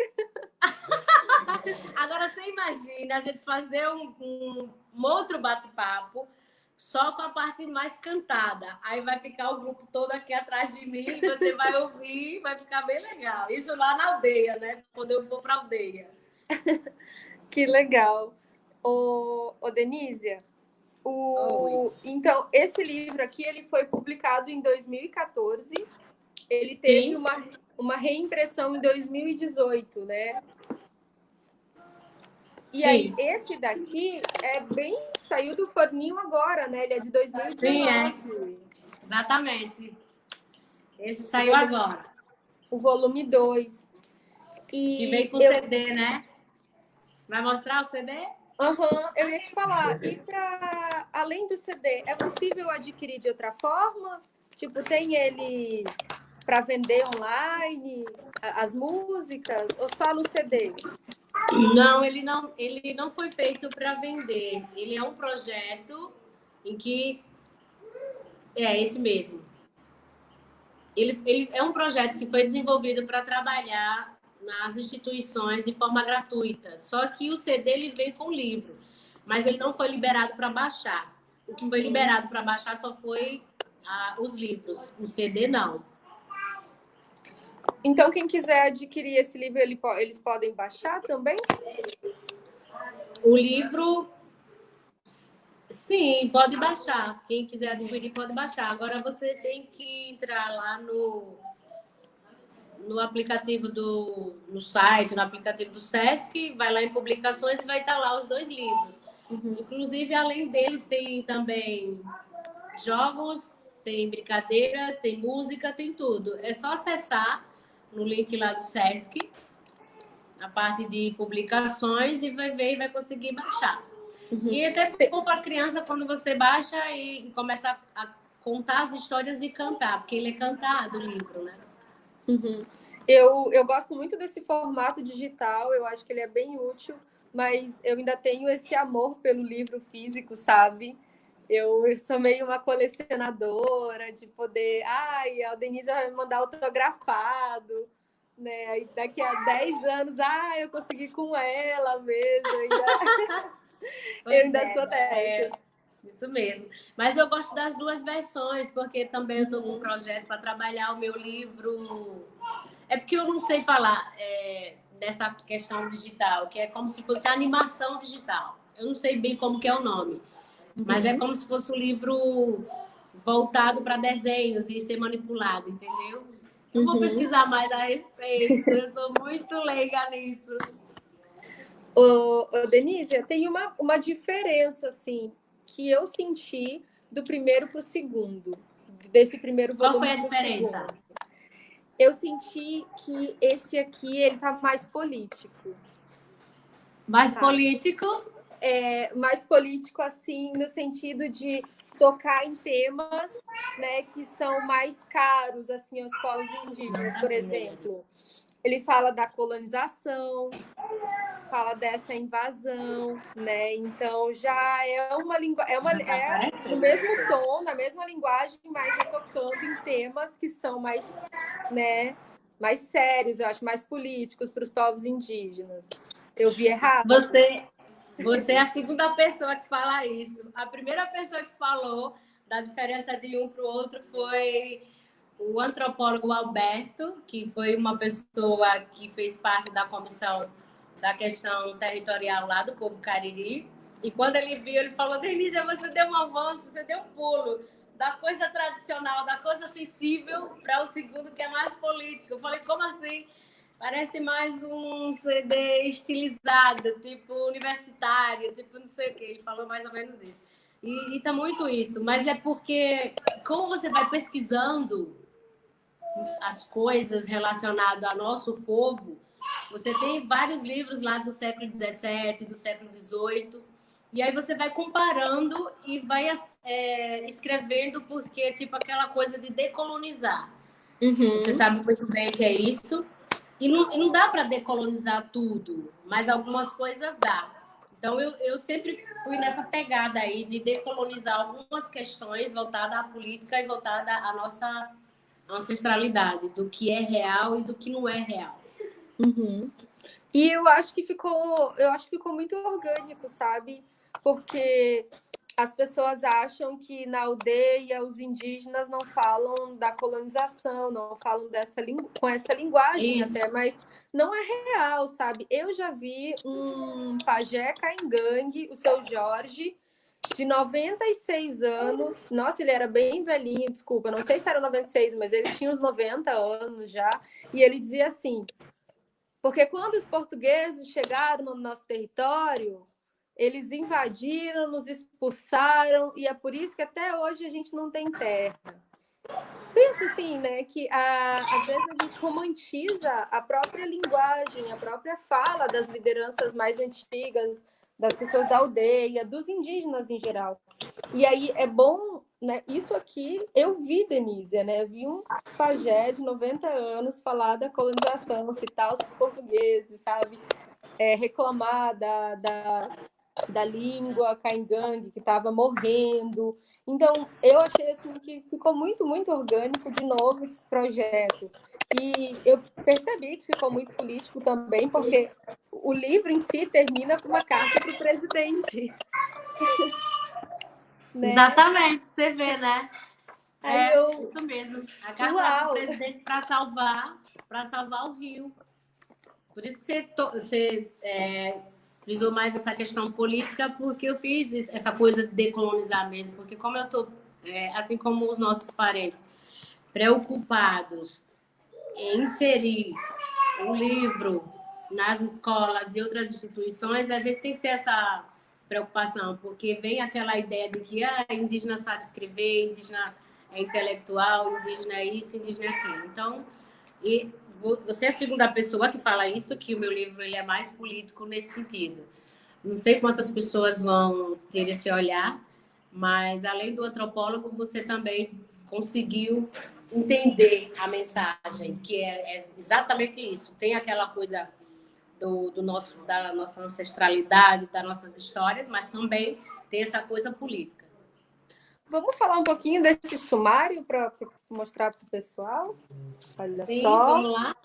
Agora você imagina a gente fazer um outro bate-papo só com a parte mais cantada. Aí vai ficar o grupo todo aqui atrás de mim, você vai ouvir, vai ficar bem legal. Isso lá na aldeia, né? Quando eu for para a aldeia. Que legal. Ô Denísia, então, esse livro aqui ele foi publicado em 2014. Ele teve uma reimpressão em 2018, né? E Sim. aí, esse daqui saiu do forninho agora, né? Ele é de 2019. Sim, é. Exatamente. Esse saiu agora. O volume 2. E veio com CD, né? Vai mostrar o CD? Eu ia te falar. E além do CD, é possível adquirir de outra forma? Tipo, tem ele para vender online, as músicas, ou só no CD? Não, ele não foi feito para vender. Ele é um projeto em que é esse mesmo. Ele é um projeto que foi desenvolvido para trabalhar nas instituições de forma gratuita. Só que o CD ele veio com o livro, mas ele não foi liberado para baixar. O que foi liberado para baixar só foi os livros. O CD não. Então, quem quiser adquirir esse livro, eles podem baixar também? O livro, sim, pode baixar. Quem quiser adquirir, pode baixar. Agora, você tem que entrar lá no aplicativo no site, no aplicativo do Sesc, vai lá em publicações e vai estar lá os 2 livros. Inclusive, além deles, tem também jogos, tem brincadeiras, tem música, tem tudo. É só acessar no link lá do Sesc, na parte de publicações, e vai ver e vai conseguir baixar. E até bom para a criança quando você baixa e começa a contar as histórias e cantar, porque ele é cantado, o livro, né? Eu gosto muito desse formato digital, eu acho que ele é bem útil, mas eu ainda tenho esse amor pelo livro físico, sabe? Eu sou meio uma colecionadora de poder... a Denise vai me mandar autografado, né? Aí daqui a 10 anos, eu consegui com ela mesmo. Eu ainda sou dessa. Isso mesmo. Mas eu gosto das 2 versões, porque também eu estou com um projeto para trabalhar o meu livro. É porque eu não sei falar dessa questão digital, que é como se fosse animação digital. Eu não sei bem como que é o nome. Mas é como se fosse um livro voltado para desenhos e ser manipulado, entendeu? Eu vou pesquisar mais a respeito. Eu sou muito leiga nisso. Denise, tem uma diferença, assim, que eu senti do primeiro para o segundo. Desse primeiro volume. Qual foi a diferença? Eu senti que esse aqui, ele tá mais político. Mais político? Mais político, assim, no sentido de tocar em temas, né, que são mais caros, assim, aos povos indígenas. Por exemplo, ele fala da colonização, fala dessa invasão, né? Então já é uma linguagem, no mesmo tom, na mesma linguagem, mas já tocando em temas que são mais, né, mais sérios, eu acho, mais políticos para os povos indígenas. Eu vi errado? Você é a segunda pessoa que fala isso. A primeira pessoa que falou da diferença de um para o outro foi o antropólogo Alberto, que foi uma pessoa que fez parte da comissão da questão territorial lá do povo Cariri. E quando ele viu, ele falou: Denise, você deu uma volta, você deu um pulo da coisa tradicional, da coisa sensível, para o segundo, que é mais político. Eu falei: como assim? Parece mais um CD estilizado, tipo universitário, tipo não sei o quê. Ele falou mais ou menos isso. E tá muito isso. Mas é porque, como você vai pesquisando as coisas relacionadas ao nosso povo, você tem vários livros lá do século XVII, do século XVIII, e aí você vai comparando e vai escrevendo, porque tipo aquela coisa de decolonizar. Você sabe muito bem que é isso. E não dá para decolonizar tudo, mas algumas coisas dá. Então, eu sempre fui nessa pegada aí de decolonizar algumas questões voltadas à política e voltadas à nossa ancestralidade, do que é real e do que não é real. Uhum. E eu acho que ficou muito orgânico, sabe? Porque as pessoas acham que na aldeia os indígenas não falam da colonização, não falam com essa linguagem Isso. até, mas não é real, sabe? Eu já vi um pajé caingangue, o seu Jorge, de 96 anos. Nossa, ele era bem velhinho, desculpa, não sei se era 96, mas ele tinha uns 90 anos já. E ele dizia assim: porque quando os portugueses chegaram no nosso território, eles invadiram, nos expulsaram, e é por isso que até hoje a gente não tem terra. Pensa assim, né, que às vezes a gente romantiza a própria linguagem, a própria fala das lideranças mais antigas, das pessoas da aldeia, dos indígenas em geral. E aí é bom, né? Isso aqui eu vi, Denise, né? Eu vi um pajé de 90 anos falar da colonização, citar os portugueses, sabe? Reclamar da língua caingangue que estava morrendo. Então, eu achei assim que ficou muito, muito orgânico de novo esse projeto. E eu percebi que ficou muito político também, porque o livro em si termina com uma carta para o presidente. Né? Exatamente, você vê, né? Aí Isso mesmo. A carta do presidente para salvar o Rio. Por isso que você frisou mais essa questão política, porque eu fiz essa coisa de decolonizar mesmo. Porque como eu estou, assim como os nossos parentes, preocupados em inserir o livro nas escolas e outras instituições, a gente tem que ter essa preocupação, porque vem aquela ideia de que indígena sabe escrever, indígena é intelectual, indígena é isso, indígena é aquilo. Então, você é a segunda pessoa que fala isso, que o meu livro ele é mais político nesse sentido. Não sei quantas pessoas vão ter esse olhar, mas além do antropólogo, você também conseguiu entender a mensagem, que é exatamente isso. Tem aquela coisa da nossa ancestralidade, das nossas histórias, mas também tem essa coisa política. Vamos falar um pouquinho desse sumário para mostrar para o pessoal? Olha Sim, só. vamos lá.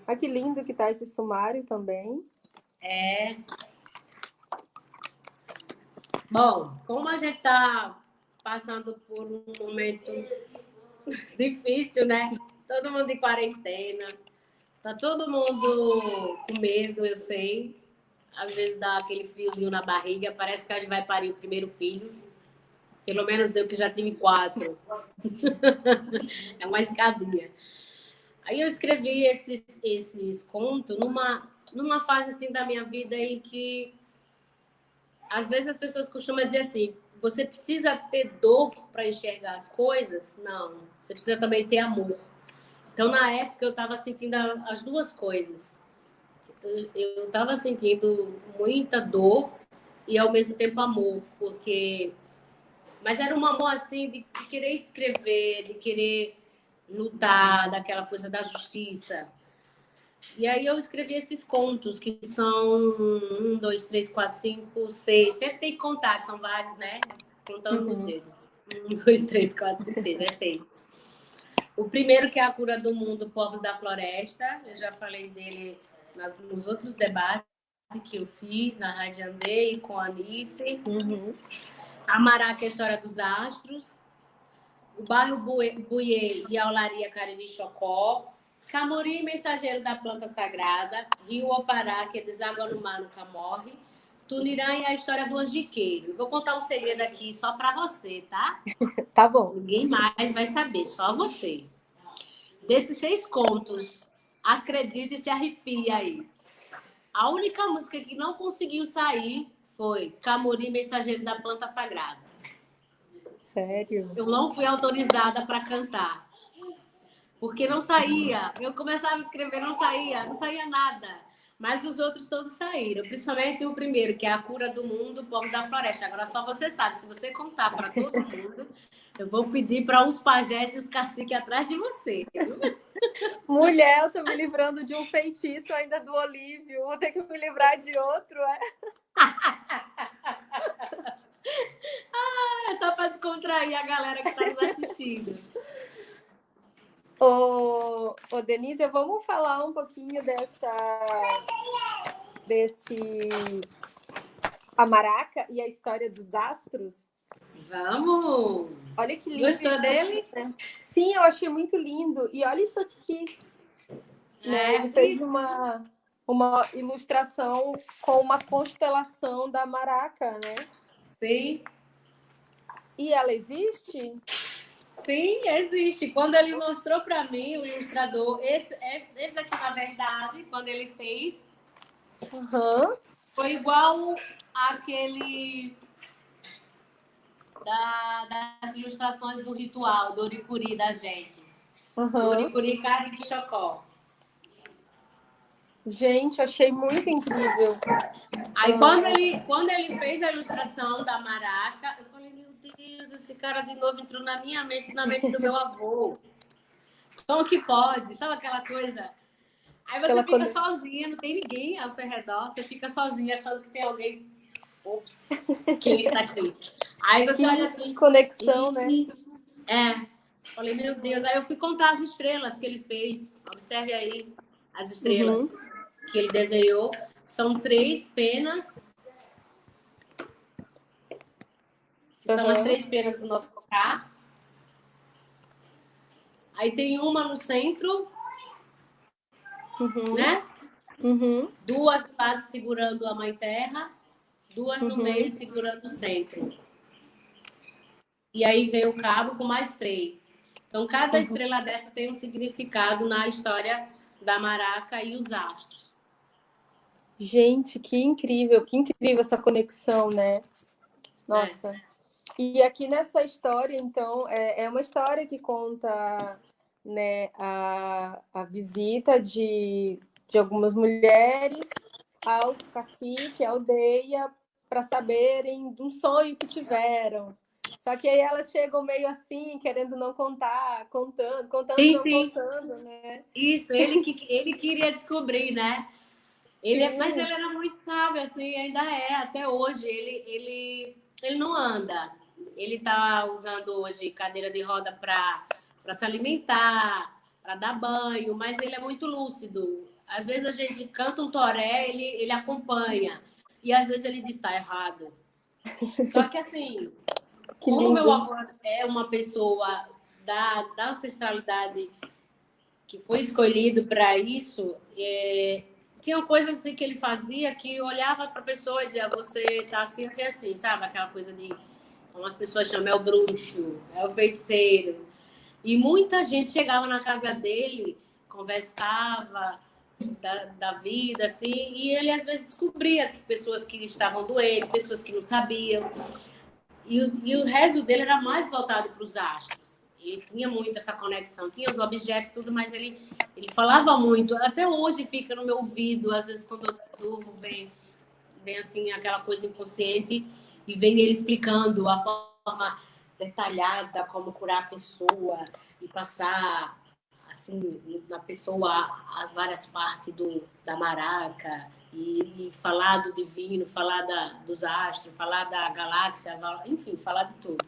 Olha que lindo que está esse sumário também. Bom, como a gente está passando por um momento difícil, né? Todo mundo em quarentena, tá todo mundo com medo, eu sei. Às vezes dá aquele friozinho na barriga, parece que a gente vai parir o primeiro filho. Pelo menos eu que já tive 4. É uma escadinha. Aí eu escrevi esses contos numa fase assim da minha vida em que às vezes as pessoas costumam dizer assim: você precisa ter dor para enxergar as coisas? Não, você precisa também ter amor. Então, na época, eu estava sentindo as duas coisas. Eu estava sentindo muita dor e, ao mesmo tempo, amor, porque... Mas era um amor, assim, de querer escrever, de querer lutar, daquela coisa da justiça. E aí eu escrevi esses contos, que são 1, 2, 3, 4, 5, 6. Sempre tem que contar, que são vários, né? Contando nos dedos. 1, 2, 3, 4, 5, 6. É 6. O primeiro, que é A Cura do Mundo, Povos da Floresta. Eu já falei dele nos outros debates que eu fiz na Rádio Andei com a Anice. Amará, que é a História dos Astros. O Bairro Buiê e a Olaria Cariri Chocó. Camuri, Mensageiro da Planta Sagrada. Rio Opará, que é Deságua no Mar, Nunca Morre. Tunirã e a História do Angiqueiro. Vou contar um segredo aqui só para você, tá? Tá bom. Ninguém mais vai saber, só você. Desses 6 contos, acredite e se arrepia aí. A única música que não conseguiu sair foi Camuri, Mensageiro da Planta Sagrada. Sério? Eu não fui autorizada para cantar. Porque não saía. Eu começava a escrever, não saía nada. Mas os outros todos saíram. Principalmente o primeiro, que é A Cura do Mundo, Povo da Floresta. Agora só você sabe. Se você contar para todo mundo, eu vou pedir para os pajés e os caciques atrás de você. Mulher, eu tô me livrando de um feitiço ainda do Olívio. Vou ter que me livrar de outro, descontrair a galera que está nos assistindo. Denise, vamos falar um pouquinho a maraca e a história dos astros? Vamos! Olha que lindo. Gostou dele? Sim, eu achei muito lindo. E olha isso aqui. Né? Ele fez uma ilustração com uma constelação da maraca, né? Sim. E ela existe? Sim, existe. Quando ele mostrou para mim, o ilustrador, esse aqui, na verdade, quando ele fez, foi igual àquele das ilustrações do ritual, do Oricuri da gente. Do Oricuri carne de chocó. Gente, achei muito incrível. Aí, quando ele fez a ilustração da maraca, eu falei, meu Deus, esse cara de novo entrou na minha mente, na mente do meu avô. Como que pode? Sabe aquela coisa? Aí você fica sozinha, não tem ninguém ao seu redor, você fica sozinha achando que tem alguém. Ops, que tá aqui. Aí você olha assim. Conexão, né? Falei, meu Deus. Aí eu fui contar as estrelas que ele fez. Observe aí as estrelas que ele desenhou. São 3 penas. Que são as 3 penas do nosso cocá. Aí tem uma no centro, né? 2 do lado segurando a Mãe Terra, 2 no meio segurando o centro. E aí vem o cabo com mais 3. Então, cada estrela dessa tem um significado na história da maraca e os astros. Gente, que incrível essa conexão, né? Nossa. E aqui nessa história, então, é uma história que conta, né, a visita de algumas mulheres ao cacique, à aldeia, para saberem de um sonho que tiveram. Só que aí elas chegam meio assim, querendo não contar, contando, Sim. contando, né? Isso, ele queria descobrir, né? Mas ele era muito sábio, assim, ainda é, até hoje. Ele não anda. Ele está usando hoje cadeira de roda para se alimentar, para dar banho, mas ele é muito lúcido. Às vezes a gente canta um toré, ele acompanha. E às vezes ele diz, está errado. Só que assim, como meu avô é uma pessoa da ancestralidade que foi escolhido para isso, tinham coisas assim que ele fazia que olhava para a pessoa e dizia, você está assim, assim, assim, sabe? Aquela coisa de, como as pessoas chamam, é o bruxo, é o feiticeiro. E muita gente chegava na casa dele, conversava da vida, assim, e ele às vezes descobria que pessoas que estavam doentes, pessoas que não sabiam. E o rezo dele era mais voltado para os astros. Ele tinha muito essa conexão, tinha os objetos, tudo, mas ele falava muito. Até hoje fica no meu ouvido, às vezes quando eu durmo, vem assim aquela coisa inconsciente e vem ele explicando a forma detalhada como curar a pessoa e passar assim na pessoa as várias partes da maraca e falar do divino, falar dos astros, falar da galáxia, enfim, falar de tudo.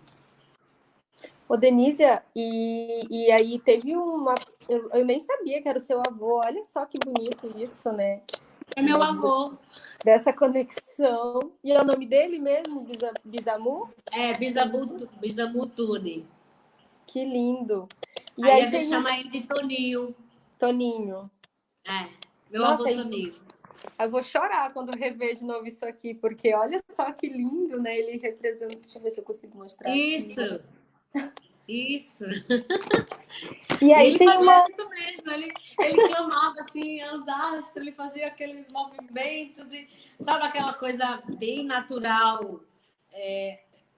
Ô, Denísia, e aí teve uma... Eu nem sabia que era o seu avô. Olha só que bonito isso, né? É meu avô. Dessa conexão. E é o nome dele mesmo? Bisamu? É, Bisamu Tune. Que lindo. E aí a gente chama ele de Toninho. Toninho. Meu avô Toninho. Eu vou chorar quando rever de novo isso aqui, porque olha só que lindo, né? Ele representa... Deixa eu ver se eu consigo mostrar isso. aqui. Isso. E aí ele tem fazia isso mesmo, ele clamava assim, aos astros, ele fazia aqueles movimentos, e sabe aquela coisa bem natural.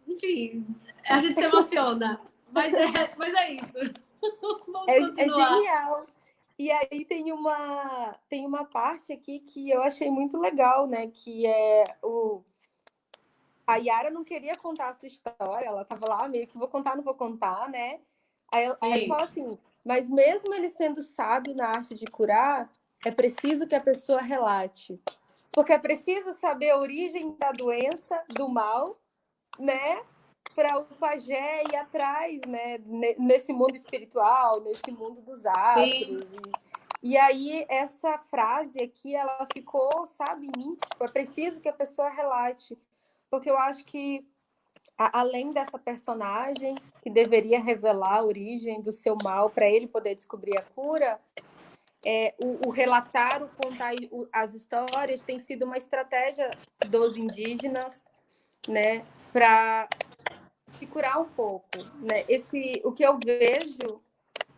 Enfim, a gente se emociona, mas é isso. É genial. E aí tem uma parte aqui que eu achei muito legal, né? Que é a Yara não queria contar a sua história, ela tava lá meio que vou contar, não vou contar, né? Aí ele fala assim, mas mesmo ele sendo sábio na arte de curar, é preciso que a pessoa relate. Porque é preciso saber a origem da doença, do mal, né? para o pajé ir atrás, né? Nesse mundo espiritual, nesse mundo dos astros. E aí, essa frase aqui, ela ficou, sabe, em mim. Tipo, é preciso que a pessoa relate. Porque eu acho que, além dessa personagem, que deveria revelar a origem do seu mal para ele poder descobrir a cura, o relatar, o contar as histórias tem sido uma estratégia dos indígenas, né, para se curar um pouco, né? O que eu vejo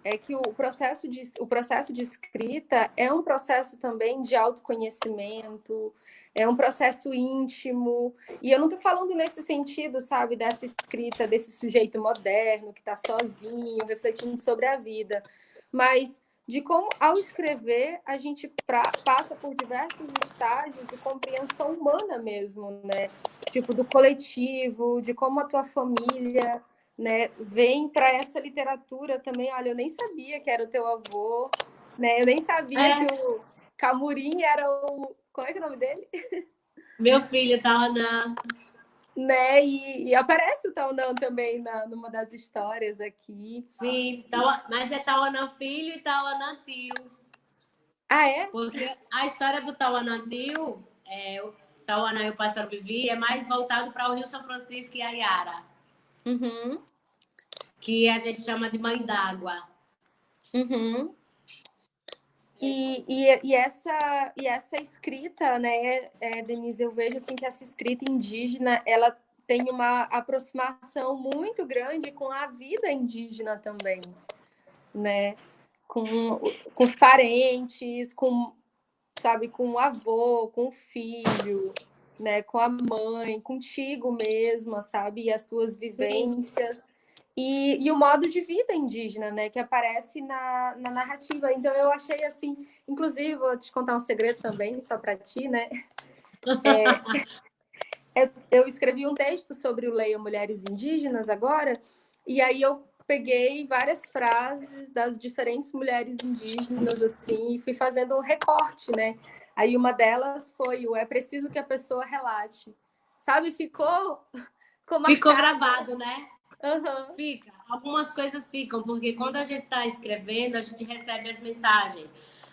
é que o processo de escrita é um processo também de autoconhecimento, é um processo íntimo, e eu não estou falando nesse sentido, sabe, dessa escrita desse sujeito moderno que está sozinho, refletindo sobre a vida, mas de como, ao escrever, a gente passa por diversos estágios de compreensão humana mesmo, né? Tipo, do coletivo, de como a tua família, né, vem para essa literatura também. Olha, eu nem sabia que era o teu avô, né? Eu nem sabia que o Camurim era o... Qual é que é o nome dele? Meu filho, Taonã. Né? E aparece o Taonã também numa das histórias aqui. Sim, mas é Taonã filho e Taonã tio. Ah, é? Porque a história do Taonã tio, o Taonã e o Pássaro Vivi, é mais voltado para o Rio São Francisco e a Iara. Uhum. Que a gente chama de mãe d'água. Uhum. E essa escrita, né, Denise, eu vejo assim que essa escrita indígena, ela tem uma aproximação muito grande com a vida indígena também, né? Com os parentes, sabe, com o avô, com o filho, né, com a mãe, contigo mesma, sabe, e as tuas vivências. E o modo de vida indígena, né, que aparece na narrativa. Então, eu achei assim, inclusive, vou te contar um segredo também, só para ti, né? Eu escrevi um texto sobre o Leia Mulheres Indígenas agora, e aí eu peguei várias frases das diferentes mulheres indígenas, assim, e fui fazendo um recorte, né? Aí uma delas foi o é preciso que a pessoa relate. Sabe, ficou Ficou marcado. gravado, né? Uhum. Fica. Algumas coisas ficam, porque quando a gente está escrevendo, a gente recebe as mensagens.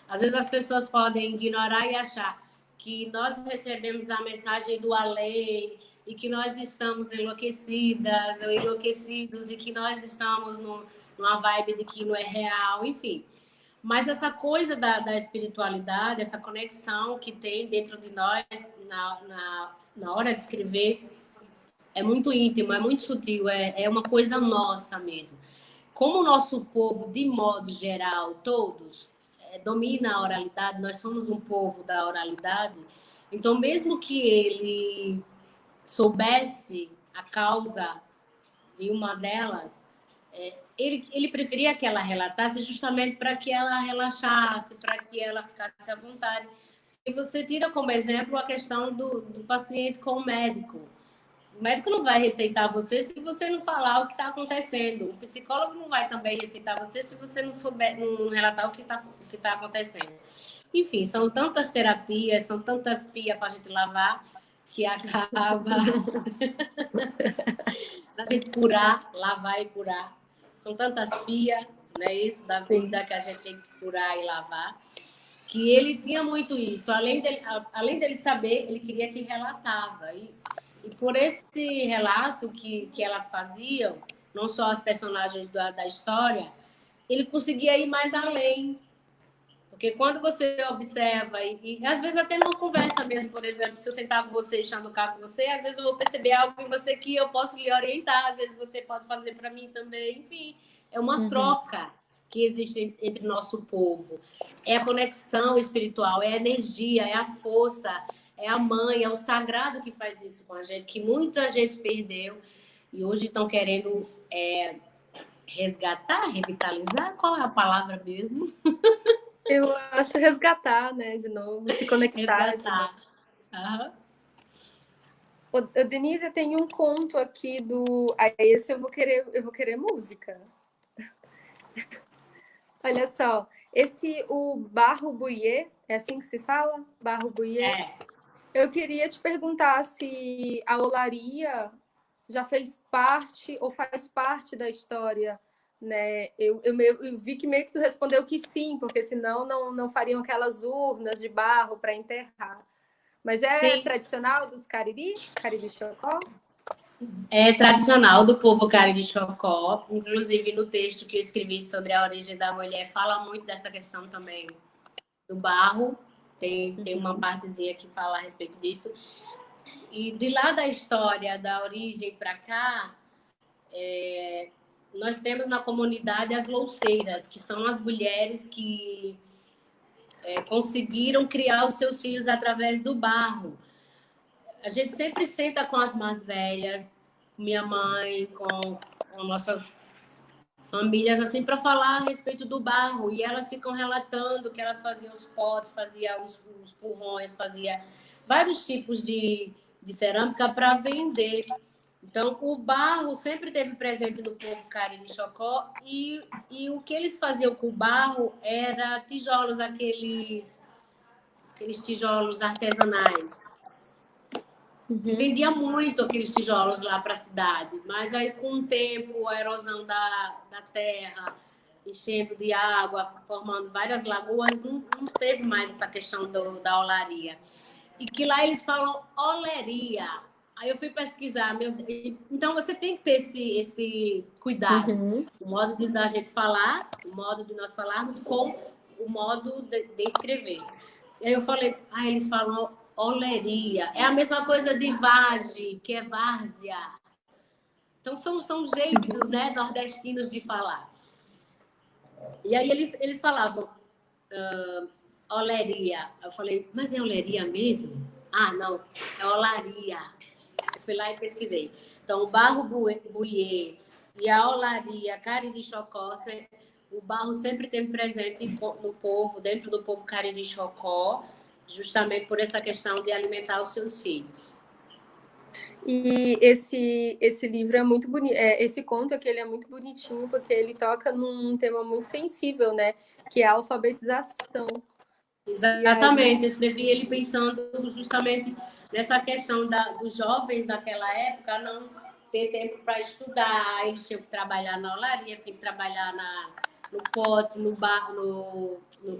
Às vezes as pessoas podem ignorar e achar que nós recebemos a mensagem do além e que nós estamos enlouquecidas ou enlouquecidos e que nós estamos numa vibe de que não é real, enfim. Mas essa coisa da espiritualidade, essa conexão que tem dentro de nós na hora de escrever, é muito íntimo, é muito sutil, é uma coisa nossa mesmo. Como o nosso povo, de modo geral, todos, domina a oralidade, nós somos um povo da oralidade, então mesmo que ele soubesse a causa de uma delas, ele preferia que ela relatasse justamente para que ela relaxasse, para que ela ficasse à vontade. E você tira como exemplo a questão do paciente com o médico. O médico não vai receitar você se você não falar o que está acontecendo. O psicólogo não vai também receitar você se você não souber, não relatar o que tá acontecendo. Enfim, são tantas terapias, são tantas pias para a gente lavar que acaba a gente curar, lavar e curar. São tantas pias, né? Isso da vida que a gente tem que curar e lavar. Que ele tinha muito isso. Além dele saber, ele queria que relatava. E por esse relato que elas faziam, não só as personagens da história, ele conseguia ir mais além. Porque quando você observa, e às vezes até numa conversa mesmo, por exemplo, se eu sentar com você e chamucar com você, às vezes eu vou perceber algo em você que eu posso lhe orientar, às vezes você pode fazer para mim também, enfim, é uma troca que existe entre nosso povo. É a conexão espiritual, é a energia, é a força, é a mãe, é o sagrado que faz isso com a gente, que muita gente perdeu e hoje estão querendo resgatar, revitalizar, qual é a palavra mesmo? Eu acho resgatar, né, de novo, se conectar. Resgatar. Uhum. Denise, tem um conto aqui do. Aí esse eu vou querer música. Olha só, o Barro Buiê, é assim que se fala? Barro Buiê? É. Eu queria te perguntar se a olaria já fez parte ou faz parte da história, né? Eu vi que meio que tu respondeu que sim, porque senão não fariam aquelas urnas de barro para enterrar. Mas é Sim. tradicional dos Cariri Chocó? É tradicional do povo Cariri-Chocó, inclusive no texto que eu escrevi sobre a origem da mulher, fala muito dessa questão também do barro, tem uma partezinha que fala a respeito disso. E de lá da história, da origem para cá, nós temos na comunidade as louceiras, que são as mulheres que conseguiram criar os seus filhos através do barro. A gente sempre senta com as mais velhas, minha mãe, com nossas famílias, assim, para falar a respeito do barro. E elas ficam relatando que elas faziam os potes, faziam os purrões, faziam vários tipos de cerâmica para vender. Então, o barro sempre esteve presente no povo Cariri-Chocó e o que eles faziam com o barro era tijolos, aqueles tijolos artesanais. E vendia muito aqueles tijolos lá para a cidade, mas aí com o tempo, a erosão da terra, enchendo de água, formando várias lagoas, não teve mais essa questão da olaria. E que lá eles falam oleria. Aí eu fui pesquisar, então você tem que ter esse cuidado. O modo de a gente falar, o modo de nós falarmos com o modo de escrever. E aí eu falei, eles falam oleria. É a mesma coisa de vage, que é várzea. Então são jeitos, né, nordestinos de falar. E aí eles falavam oleria. Eu falei, mas é oleria mesmo? Ah, não, é olaria. Eu fui lá e pesquisei. Então, o barro buiê e a olaria Cariri-Chocó, o barro sempre teve presente no povo, dentro do povo Cariri-Chocó, justamente por essa questão de alimentar os seus filhos. E esse livro é muito bonito, esse conto aqui ele é muito bonitinho, porque ele toca num tema muito sensível, né? Que é a alfabetização. Exatamente, eu escrevi ele pensando justamente nessa questão dos jovens daquela época não ter tempo para estudar, eles tinham que trabalhar na olaria, tinham que trabalhar no pote, no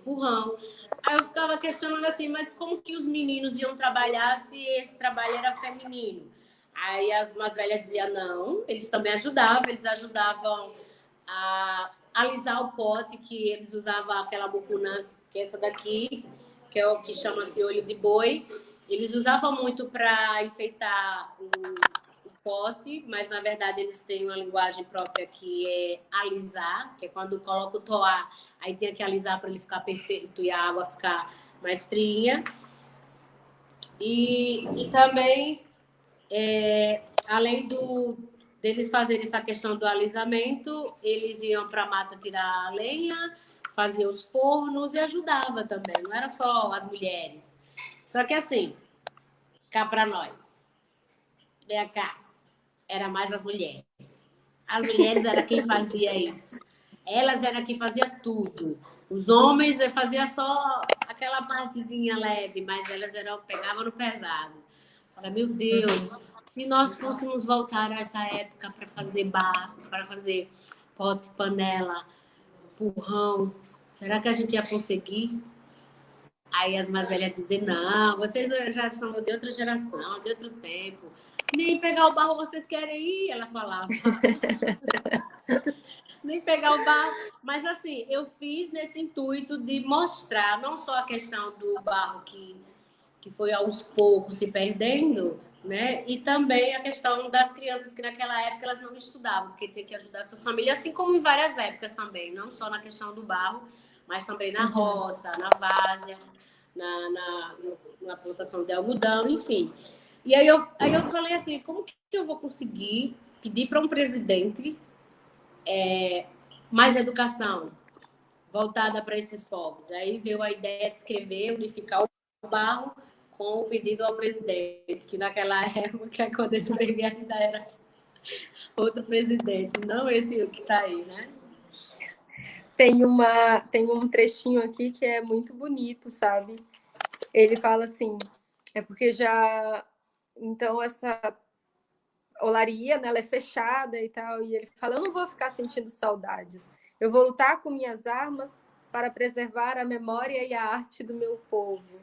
currão. Aí eu ficava questionando assim, mas como que os meninos iam trabalhar se esse trabalho era feminino? Aí as mais velhas diziam, não, eles também ajudavam, eles ajudavam a alisar o pote, que eles usavam aquela mucunã, que é essa daqui, que é o que chama-se olho de boi. Eles usavam muito para enfeitar o pote, mas na verdade eles têm uma linguagem própria que é alisar, que é quando coloca o toá, aí tinha que alisar para ele ficar perfeito e a água ficar mais fria. E também, além deles fazerem essa questão do alisamento, eles iam para a mata tirar a lenha, faziam os fornos e ajudava também, não era só as mulheres. Só que assim, cá para nós, vem cá, era mais as mulheres. As mulheres era quem fazia isso. Elas eram quem fazia tudo. Os homens faziam só aquela partezinha leve, mas elas pegavam no pesado. Falei, meu Deus, se nós fôssemos voltar a essa época para fazer bar, para fazer pote, panela, purrão, será que a gente ia conseguir? Aí as mais velhas dizem, não, vocês já são de outra geração, de outro tempo. Nem pegar o barro vocês querem ir, ela falava. Nem pegar o barro. Mas assim, eu fiz nesse intuito de mostrar não só a questão do barro que foi aos poucos se perdendo, né? E também a questão das crianças que naquela época elas não estudavam, porque tem que ajudar suas famílias, assim como em várias épocas também, não só na questão do barro, mas também na roça, na várzea, na plantação de algodão, enfim. E aí eu falei assim, como que eu vou conseguir pedir para um presidente mais educação voltada para esses povos? Aí veio a ideia de escrever, unificar o barro com o pedido ao presidente, que naquela época, quando eu escrevi, ainda era outro presidente, não esse que está aí, né? Tem um trechinho aqui que é muito bonito, sabe? Ele fala assim, é porque já... Então, olaria, né? Ela é fechada e tal. E ele fala: eu não vou ficar sentindo saudades. Eu vou lutar com minhas armas para preservar a memória e a arte do meu povo.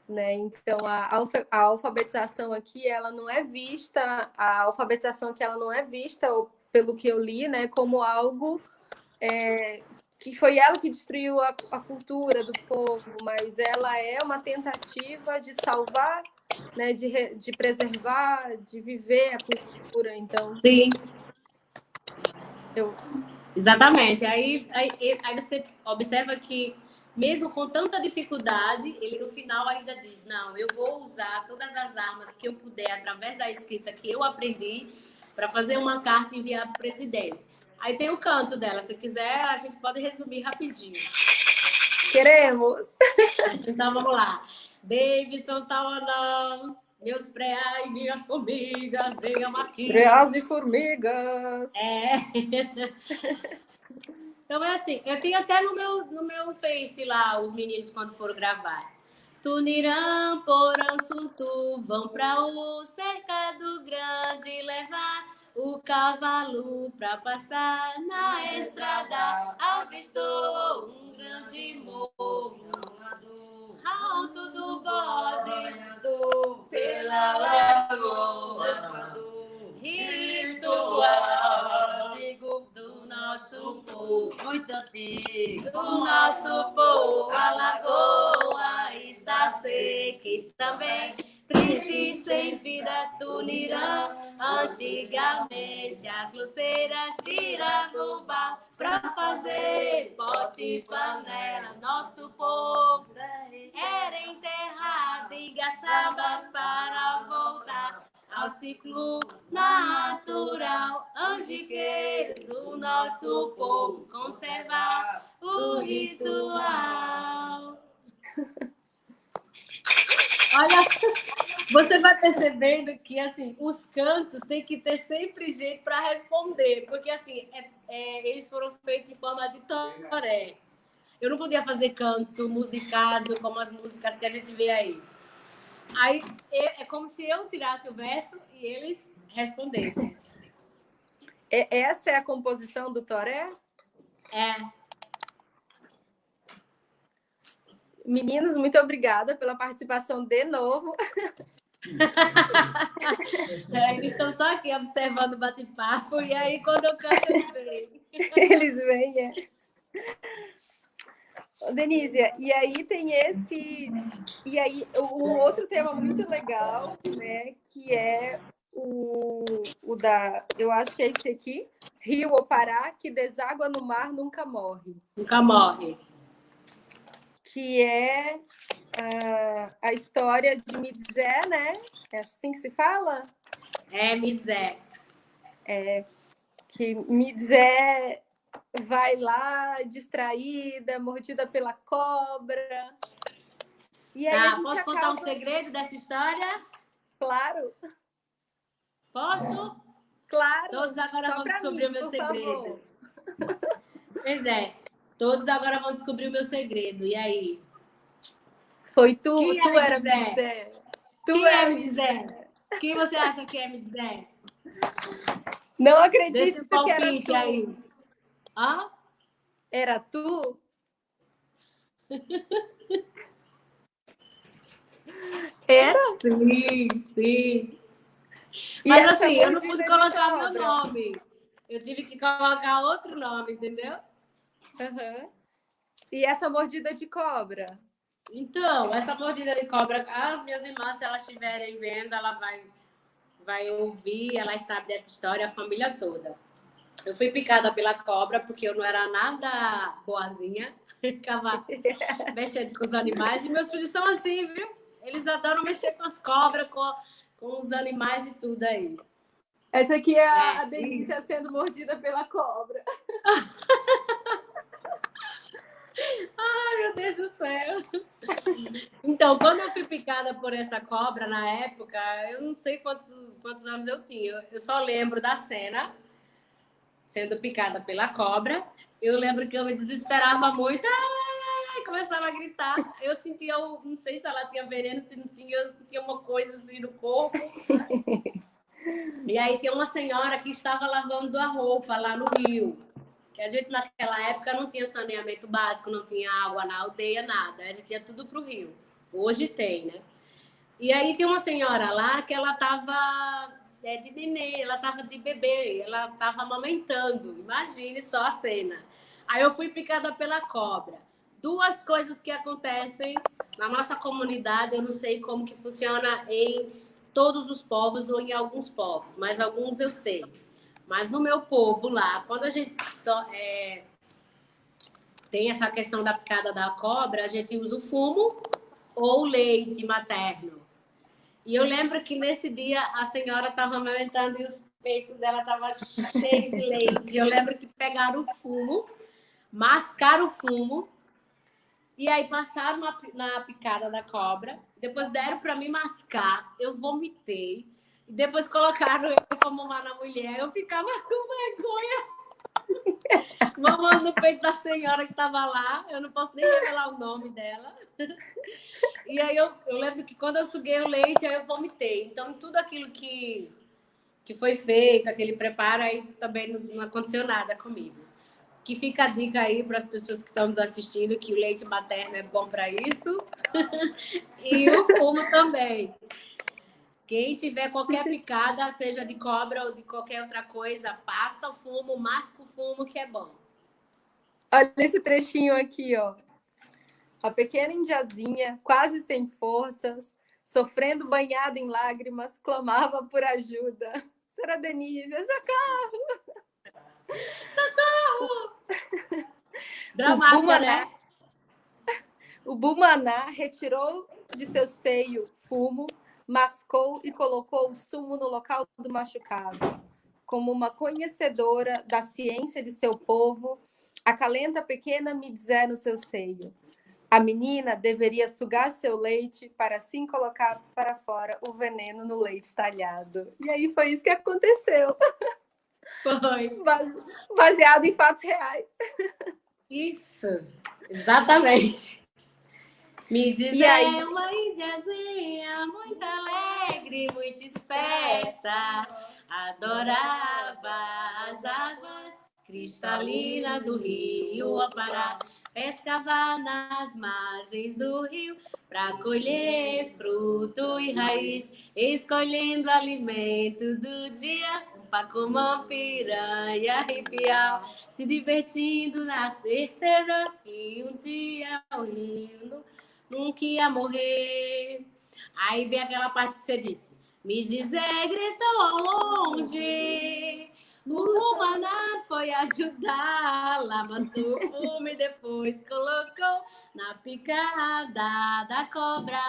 Né? Então, a alfabetização aqui, ela não é vista, a alfabetização aqui, ela não é vista, pelo que eu li, né, como algo que foi ela que destruiu a cultura do povo, mas ela é uma tentativa de salvar, né, de preservar, de viver a cultura. Então, sim. Exatamente. Aí você observa que, mesmo com tanta dificuldade, ele no final ainda diz: não, eu vou usar todas as armas que eu puder, através da escrita que eu aprendi, para fazer uma carta e enviar para o presidente. Aí tem o canto dela. Se quiser, a gente pode resumir rapidinho. Queremos! Então, vamos lá. Davidson Tawanã, meus preais, minhas formigas, venham aqui. Preás e formigas! Então é assim, eu tenho até no meu Face lá, os meninos quando foram gravar. Tunirã, porão, sutu, vão para o cercado grande levar o cavalo para pastar na estrada. Avistou um grande morro alto do bode pela lagoa. Ritual antigo do nosso povo, muito antigo do nosso povo. A lagoa está seca e também triste e sem vida. Tunirã, antigamente as luceiras tiravam barro pra fazer pote e panela. Nosso povo era enterrado em gaçabas para voltar ao ciclo natural, angiqueiro do nosso povo, conservar o ritual. Olha, você vai percebendo que assim, os cantos têm que ter sempre jeito para responder, porque assim, eles foram feitos em forma de toré. Eu não podia fazer canto musicado como as músicas que a gente vê aí. Aí é como se eu tirasse o verso e eles respondessem. Essa é a composição do toré? É. Meninos, muito obrigada pela participação de novo. Eles estão só aqui observando o bate-papo e aí quando eu canto eles vêm. Eles vêm, Denise, e aí tem esse... E aí, um outro tema muito legal, né, que é o da... Eu acho que é esse aqui, Rio ou Pará, que deságua no mar, nunca morre. Nunca morre. Que é a história de Midzé, né? É assim que se fala? É, Midzé. Que Midzé vai lá, distraída, mordida pela cobra. E aí a gente posso contar um segredo dessa história? Claro. Posso? Claro. Todos agora vão descobrir o meu segredo. Favor. Pois é. Todos agora vão descobrir o meu segredo. E aí? Foi tu? Quem tu era Midzé? Quem é Midzé? Quem você acha que é Midzé? Não acredito Deixa um que era tu. Aí. Hã? Era tu? Era? Sim, sim. E mas assim, eu não pude colocar meu nome. Eu tive que colocar outro nome, entendeu? Uhum. E essa mordida de cobra? Então, essa mordida de cobra, as minhas irmãs, se elas estiverem vendo, ela vai ouvir, elas sabem dessa história, a família toda. Eu fui picada pela cobra porque eu não era nada boazinha, ficava mexendo com os animais. E meus filhos são assim, viu? Eles adoram mexer com as cobras, com os animais e tudo aí. Essa aqui é a Denise sendo mordida pela cobra. Ai, meu Deus do céu. Então, quando eu fui picada por essa cobra na época, eu não sei quantos anos eu tinha. Eu só lembro da cena, sendo picada pela cobra. Eu lembro que eu me desesperava muito. Ai, começava a gritar. Eu sentia, não sei se ela tinha veneno, se não tinha, eu sentia uma coisa assim no corpo. E aí tem uma senhora que estava lavando a roupa lá no rio. Que a gente naquela época não tinha saneamento básico, não tinha água na aldeia, nada. A gente ia tudo pro rio. Hoje tem, né? E aí tem uma senhora lá que ela estava de nenê, ela estava de bebê, ela estava amamentando. Imagine só a cena. Aí eu fui picada pela cobra. Duas coisas que acontecem na nossa comunidade, eu não sei como que funciona em todos os povos ou em alguns povos, mas alguns eu sei. Mas no meu povo lá, quando a gente tem essa questão da picada da cobra, a gente usa o fumo ou o leite materno. E eu lembro que nesse dia a senhora estava amamentando e os peitos dela estavam cheios de leite. Eu lembro que pegaram o fumo, mascaram o fumo, e aí passaram na picada da cobra, depois deram para mim mascar, eu vomitei, e depois colocaram eu para mamar na mulher, eu ficava com vergonha. Mamando no peito da senhora que estava lá, eu não posso nem revelar o nome dela. E aí eu lembro que quando eu suguei o leite, aí eu vomitei. Então, tudo aquilo que foi feito, aquele preparo, aí também não aconteceu nada comigo. Que fica a dica aí para as pessoas que estão nos assistindo, que o leite materno é bom para isso. E o fumo também. Quem tiver qualquer picada, seja de cobra ou de qualquer outra coisa, passa o fumo, masca o fumo, que é bom. Olha esse trechinho aqui, ó. A pequena indiazinha, quase sem forças, sofrendo banhada em lágrimas, clamava por ajuda. Senhora Denise, socorro! Socorro! Dramática, né? O Bumaná retirou de seu seio fumo, mascou e colocou o sumo no local do machucado. Como uma conhecedora da ciência de seu povo, acalenta a pequena Midzé no seu seio. A menina deveria sugar seu leite para assim colocar para fora o veneno no leite talhado. E aí foi isso que aconteceu. Foi. Baseado em fatos reais. Isso, exatamente. Me diz aí... uma indiazinha muito alegre, muito esperta, adorava as águas cristalinas do rio Opará, pescava nas margens do rio para colher fruto e raiz, escolhendo alimento do dia, pacumã, piranha e piau, se divertindo na certeza que um dia o rio nunca ia morrer. Aí vem aquela parte que você disse. Me Zé gritou ao longe. O Maná foi ajudá-la, matou o fumo e depois colocou na picada da cobra.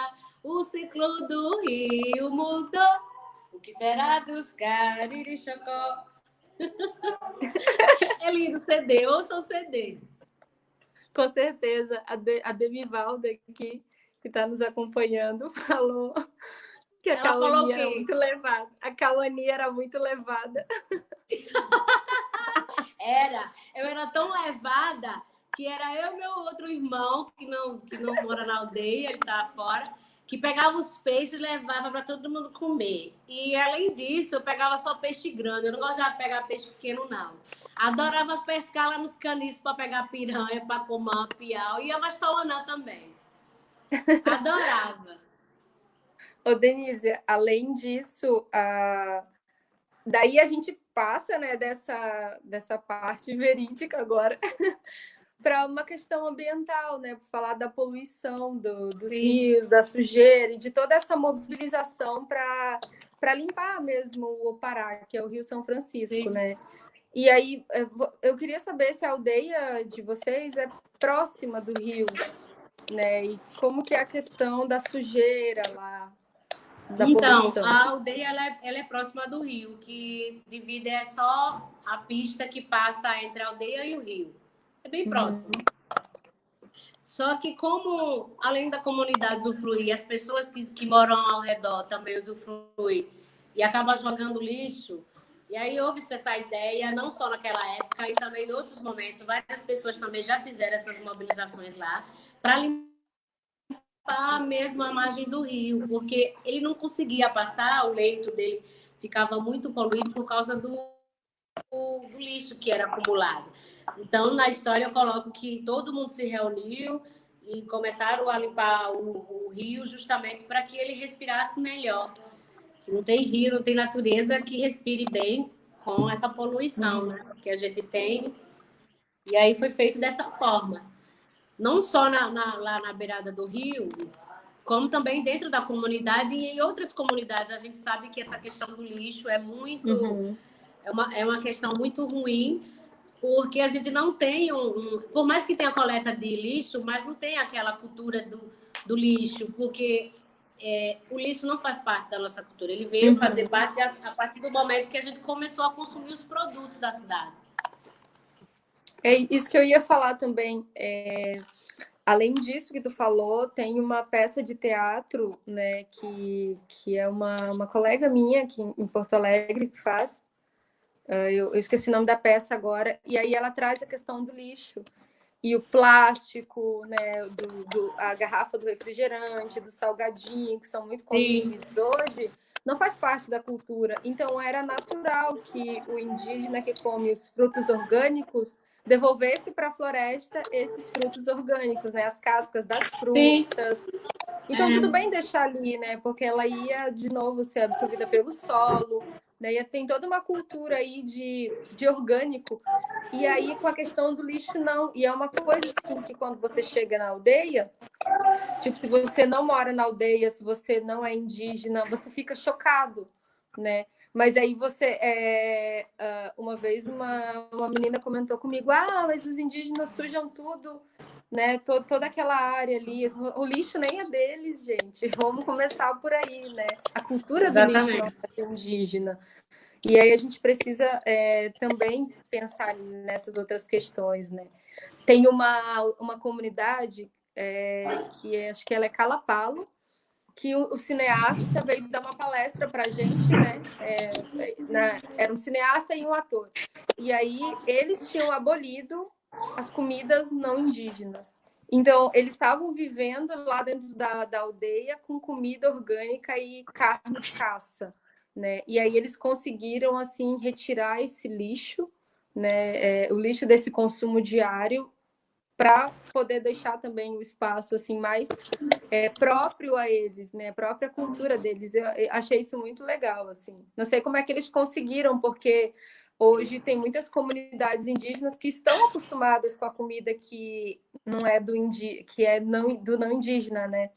O ciclo do rio mudou. O que será dos caririxocó? É lindo CD, ouça o CD. Com certeza, a Demivalda aqui, que está nos acompanhando, falou que a Cauani era muito levada. A Cauani era muito levada. Eu era tão levada que era eu e meu outro irmão, que não mora na aldeia, ele tá fora, que pegava os peixes e levava para todo mundo comer. E além disso, eu pegava só peixe grande, eu não gostava de pegar peixe pequeno, não. Adorava pescar lá nos caniços para pegar piranha, pacumã, piau e amastawanã também. Adorava. Ô, Denise, além disso, daí a gente passa, né, dessa parte verídica agora para uma questão ambiental, né? Falar da poluição dos rios, da sujeira e de toda essa mobilização para limpar mesmo o Opará, que é o Rio São Francisco, Sim. né? E aí eu queria saber se a aldeia de vocês é próxima do rio, né? E como que é a questão da sujeira lá? Então, a aldeia ela é próxima do rio, que divide é só a pista que passa entre a aldeia e o rio. É bem próximo. Só que como, além da comunidade usufruir, as pessoas que moram ao redor também usufruem e acabam jogando lixo, e aí houve-se essa ideia, não só naquela época, e também em outros momentos, várias pessoas também já fizeram essas mobilizações lá, para limpar mesmo a margem do rio, porque ele não conseguia passar o leito dele, ficava muito poluído por causa do lixo que era acumulado. Então, na história, eu coloco que todo mundo se reuniu e começaram a limpar o rio justamente para que ele respirasse melhor. Que não tem rio, não tem natureza que respire bem com essa poluição, né, que a gente tem. E aí foi feito dessa forma. Não só lá na beirada do rio, como também dentro da comunidade e em outras comunidades. A gente sabe que essa questão do lixo é muito... É uma questão muito ruim, porque a gente não tem por mais que tenha coleta de lixo, mas não tem aquela cultura do lixo, porque o lixo não faz parte da nossa cultura. Ele veio fazer parte a partir do momento que a gente começou a consumir os produtos da cidade. É isso que eu ia falar também. Além disso que tu falou, tem uma peça de teatro, né, que é uma colega minha aqui em Porto Alegre que faz. Eu esqueci o nome da peça agora. E aí ela traz a questão do lixo. E o plástico, né, a garrafa do refrigerante, do salgadinho, que são muito consumidos hoje, não faz parte da cultura. Então, era natural que o indígena que come os frutos orgânicos devolvesse para a floresta esses frutos orgânicos, né, as cascas das frutas. Então, tudo bem deixar ali, né, porque ela ia, de novo, ser absorvida pelo solo, né, tem toda uma cultura aí de orgânico. E aí, com a questão do lixo, não. E é uma coisa assim que quando você chega na aldeia, tipo, se você não mora na aldeia, se você não é indígena, você fica chocado, né? Mas aí uma vez uma menina comentou comigo, mas os indígenas sujam tudo, né? Toda aquela área ali, o lixo nem é deles, gente. Vamos começar por aí, né? A cultura do lixo não é indígena. E aí a gente precisa também pensar nessas outras questões, né? Tem uma comunidade que acho que ela é Calapalo, que o cineasta veio dar uma palestra para a gente, né? Era um cineasta e um ator. E aí eles tinham abolido as comidas não indígenas. Então, eles estavam vivendo lá dentro da aldeia com comida orgânica e carne de caça. Né? E aí eles conseguiram assim retirar esse lixo, né? O lixo desse consumo diário, para poder deixar também o espaço assim mais próprio a eles, né? A própria cultura deles. Eu achei isso muito legal, assim. Não sei como é que eles conseguiram, porque hoje tem muitas comunidades indígenas que estão acostumadas com a comida que não é do não indígena, né?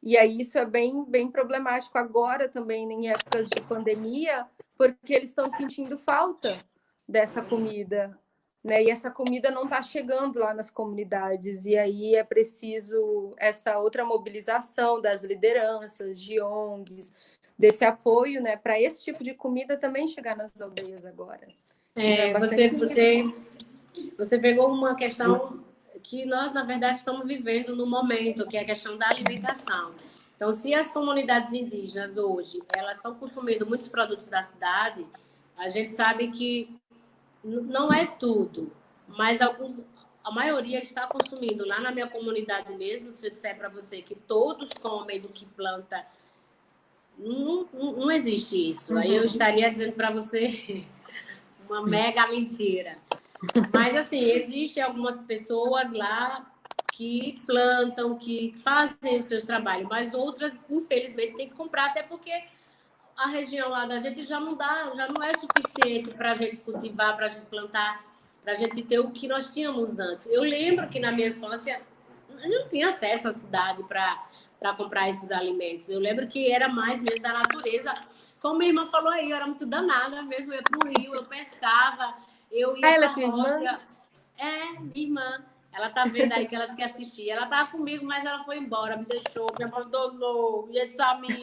E aí isso é bem problemático agora também, em épocas de pandemia, porque eles estão sentindo falta dessa comida, né? E essa comida não está chegando lá nas comunidades. E aí é preciso essa outra mobilização das lideranças, de ONGs, desse apoio, né? Para esse tipo de comida também chegar nas aldeias agora. Então, você pegou uma questão que nós, na verdade, estamos vivendo no momento, que é a questão da alimentação. Então, se as comunidades indígenas hoje elas estão consumindo muitos produtos da cidade, a gente sabe que não é tudo, mas a maioria está consumindo. Lá na minha comunidade mesmo, se eu disser para você que todos comem do que planta, não existe isso. Aí eu estaria dizendo para você uma mega mentira. Mas, assim, existem algumas pessoas lá que plantam, que fazem os seus trabalhos, mas outras, infelizmente, têm que comprar, até porque a região lá da gente já não é suficiente para a gente cultivar, para a gente plantar, para a gente ter o que nós tínhamos antes. Eu lembro que na minha infância eu não tinha acesso à cidade para comprar esses alimentos. Eu lembro que era mais mesmo da natureza. Como minha irmã falou aí, eu era muito danada mesmo, eu ia para o rio, eu pescava, eu ia para a roça. Minha irmã. Ela tá vendo aí que ela quer assistir. Ela tava comigo, mas ela foi embora, me deixou, me abandonou, ia de amigo.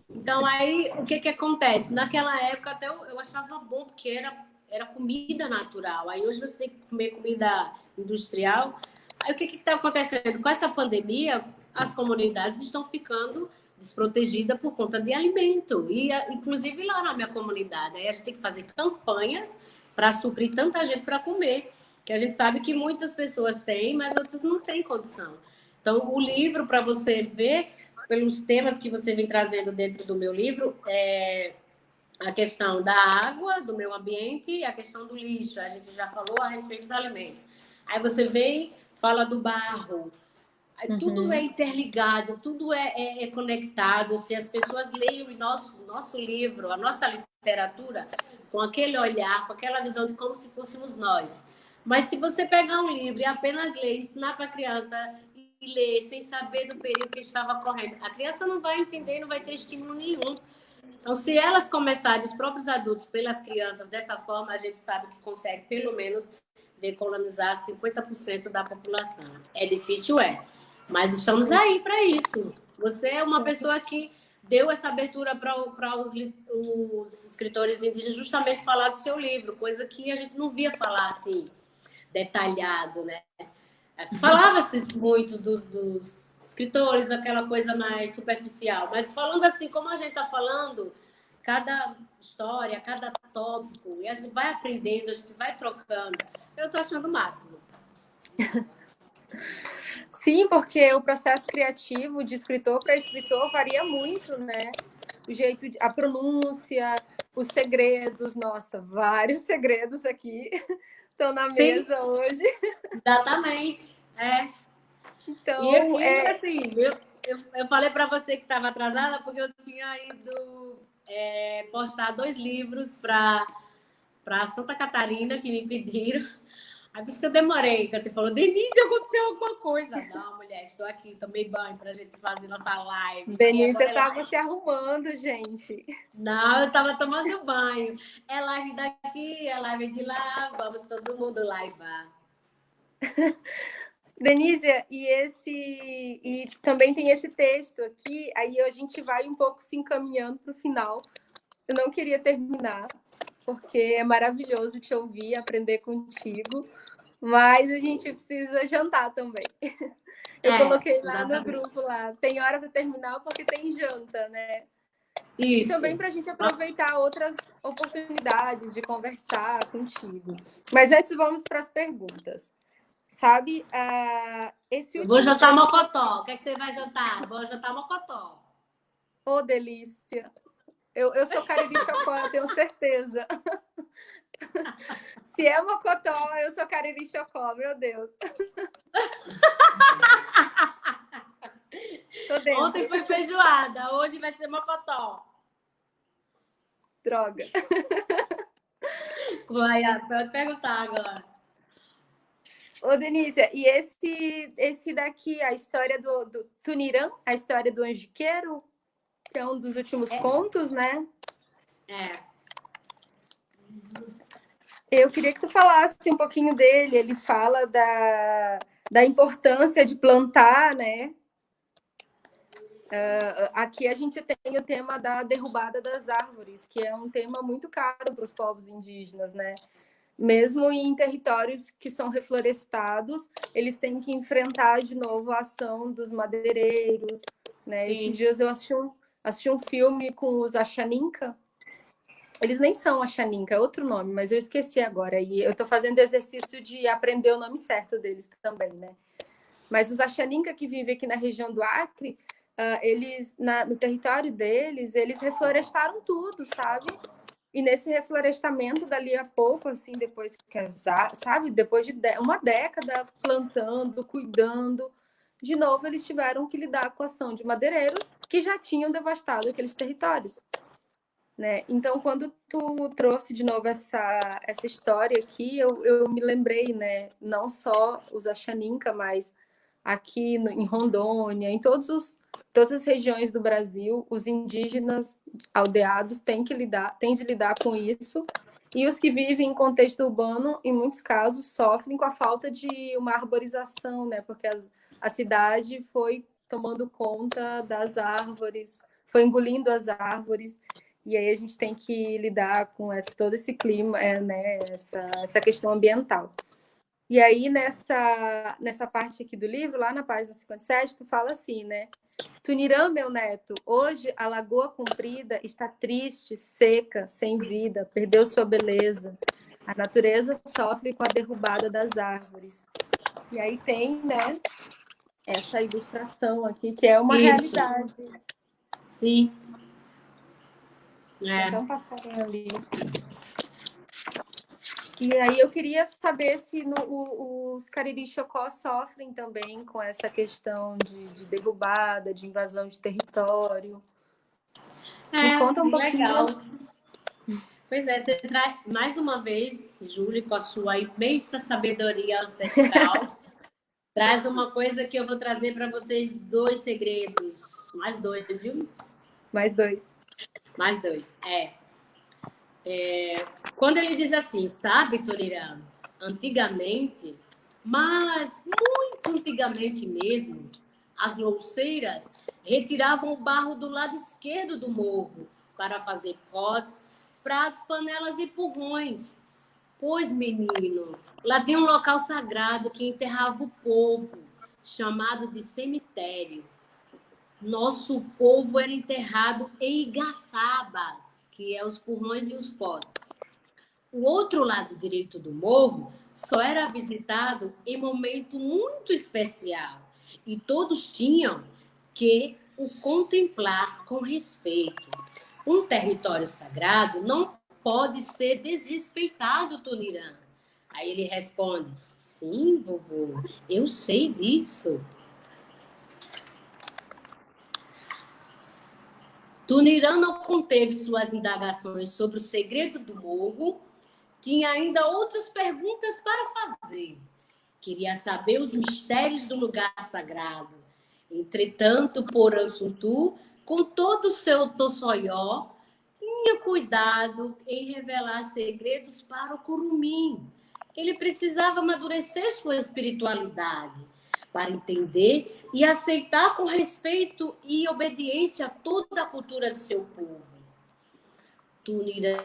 Então, aí, o que acontece? Naquela época, até eu achava bom, porque era comida natural. Aí, hoje, você tem que comer comida industrial. Aí, o que está acontecendo? Com essa pandemia, as comunidades estão ficando desprotegidas por conta de alimento. E, inclusive, lá na minha comunidade. Aí, a gente tem que fazer campanhas para suprir tanta gente para comer. Que a gente sabe que muitas pessoas têm, mas outras não têm condição. Então, o livro, para você ver, pelos temas que você vem trazendo dentro do meu livro, a questão da água, do meio ambiente e a questão do lixo. A gente já falou a respeito dos alimentos. Aí você vem, fala do barro. Aí tudo é interligado, tudo é conectado. Se as pessoas leem o nosso livro, a nossa literatura, com aquele olhar, com aquela visão de como se fôssemos nós. Mas se você pegar um livro e apenas ler, ensinar para a criança e ler sem saber do período que estava correndo, a criança não vai entender, não vai ter estímulo nenhum. Então, se elas começarem, os próprios adultos, pelas crianças, dessa forma, a gente sabe que consegue, pelo menos, decolonizar 50% da população. É difícil, mas estamos aí para isso. Você é uma pessoa que deu essa abertura para os escritores indígenas justamente falar do seu livro, coisa que a gente não via falar assim, detalhado, né? Falava-se muitos dos escritores, aquela coisa mais superficial, mas falando assim, como a gente está falando, cada história, cada tópico, e a gente vai aprendendo, a gente vai trocando. Eu estou achando o máximo. Sim, porque o processo criativo de escritor para escritor varia muito, né? O jeito, a pronúncia, os segredos, nossa, vários segredos aqui estão na mesa hoje. Exatamente, Então, assim, eu falei para você que estava atrasada porque eu tinha ido postar 2 livros para Santa Catarina, que me pediram. Aí por isso que eu demorei, que você falou, Denise, aconteceu alguma coisa. Não, mulher, estou aqui, tomei banho para a gente fazer nossa live. Denise estava se arrumando, gente. Não, eu estava tomando banho. É live daqui, é live de lá, vamos todo mundo livar. Denise, e também tem esse texto aqui, aí a gente vai um pouco se encaminhando para o final. Eu não queria terminar, porque é maravilhoso te ouvir, aprender contigo, mas a gente precisa jantar também. Eu coloquei lá no grupo, lá, tem hora para terminar porque tem janta, né? Isso. E também para a gente aproveitar outras oportunidades de conversar contigo. Mas antes vamos para as perguntas. Sabe, esse último... Vou jantar mocotó. O que é que você vai jantar? Vou jantar mocotó. Oh, delícia! Eu sou Cariri Chocó, tenho certeza. Se é mocotó, eu sou Cariri Chocó, meu Deus. Ontem foi feijoada, hoje vai ser mocotó. Droga. Pode perguntar agora. Ô, Denise, e esse daqui, a história do Tunirã, a história do angiqueiro, que é um dos últimos contos, né? Eu queria que tu falasse um pouquinho dele. Ele fala da importância de plantar, né? Aqui a gente tem o tema da derrubada das árvores, que é um tema muito caro para os povos indígenas, né? Mesmo em territórios que são reflorestados, eles têm que enfrentar de novo a ação dos madeireiros, né? Esses dias eu assisti um filme com os Achaninka. Eles nem são Achaninka, é outro nome, mas eu esqueci agora. E eu estou fazendo exercício de aprender o nome certo deles também, né? Mas os Achaninka que vivem aqui na região do Acre, eles, no território deles, eles reflorestaram tudo, sabe? E nesse reflorestamento, dali a pouco, assim, depois que sabe, depois de uma década plantando, cuidando, de novo eles tiveram que lidar com a ação de madeireiros que já tinham devastado aqueles territórios, né? Então, quando tu trouxe de novo essa história aqui, eu me lembrei, né? Não só os Achaninka, mas aqui em Rondônia, em todas as regiões do Brasil, os indígenas aldeados têm de lidar com isso, e os que vivem em contexto urbano, em muitos casos, sofrem com a falta de uma arborização, né? Porque a cidade foi tomando conta das árvores, foi engolindo as árvores, e aí a gente tem que lidar com todo esse clima, né? essa questão ambiental. E aí, nessa parte aqui do livro, lá na página 57, tu fala assim, né? Tunirã, meu neto, hoje a Lagoa Comprida está triste, seca, sem vida, perdeu sua beleza. A natureza sofre com a derrubada das árvores. E aí tem, né, essa ilustração aqui, que é uma realidade. Sim. Então, passarinho ali. E aí eu queria saber se os Cariri-Chocó sofrem também com essa questão de derrubada, de invasão de território. Me conta um pouquinho. Legal. Pois é, você traz mais uma vez, Júlia, com a sua imensa sabedoria ancestral, traz uma coisa que eu vou trazer para vocês, 2 segredos. Mais 2, viu? Mais 2. Mais 2, Quando ele diz assim, sabe, Torirã, antigamente, mas muito antigamente mesmo, as louceiras retiravam o barro do lado esquerdo do morro para fazer potes, pratos, panelas e purrões. Pois, menino, lá tem um local sagrado que enterrava o povo, chamado de cemitério. Nosso povo era enterrado em igaçabas, que é os purrões e os potes. O outro lado direito do morro só era visitado em momento muito especial e todos tinham que o contemplar com respeito. Um território sagrado não pode ser desrespeitado, Tonirã. Aí ele responde, sim, vovô, eu sei disso. Tunirã não conteve suas indagações sobre o segredo do morro, tinha ainda outras perguntas para fazer. Queria saber os mistérios do lugar sagrado. Entretanto, Porançutu, com todo o seu tossoió, tinha cuidado em revelar segredos para o curumim. Ele precisava amadurecer sua espiritualidade para entender e aceitar com respeito e obediência toda a cultura de seu povo. Tunirã,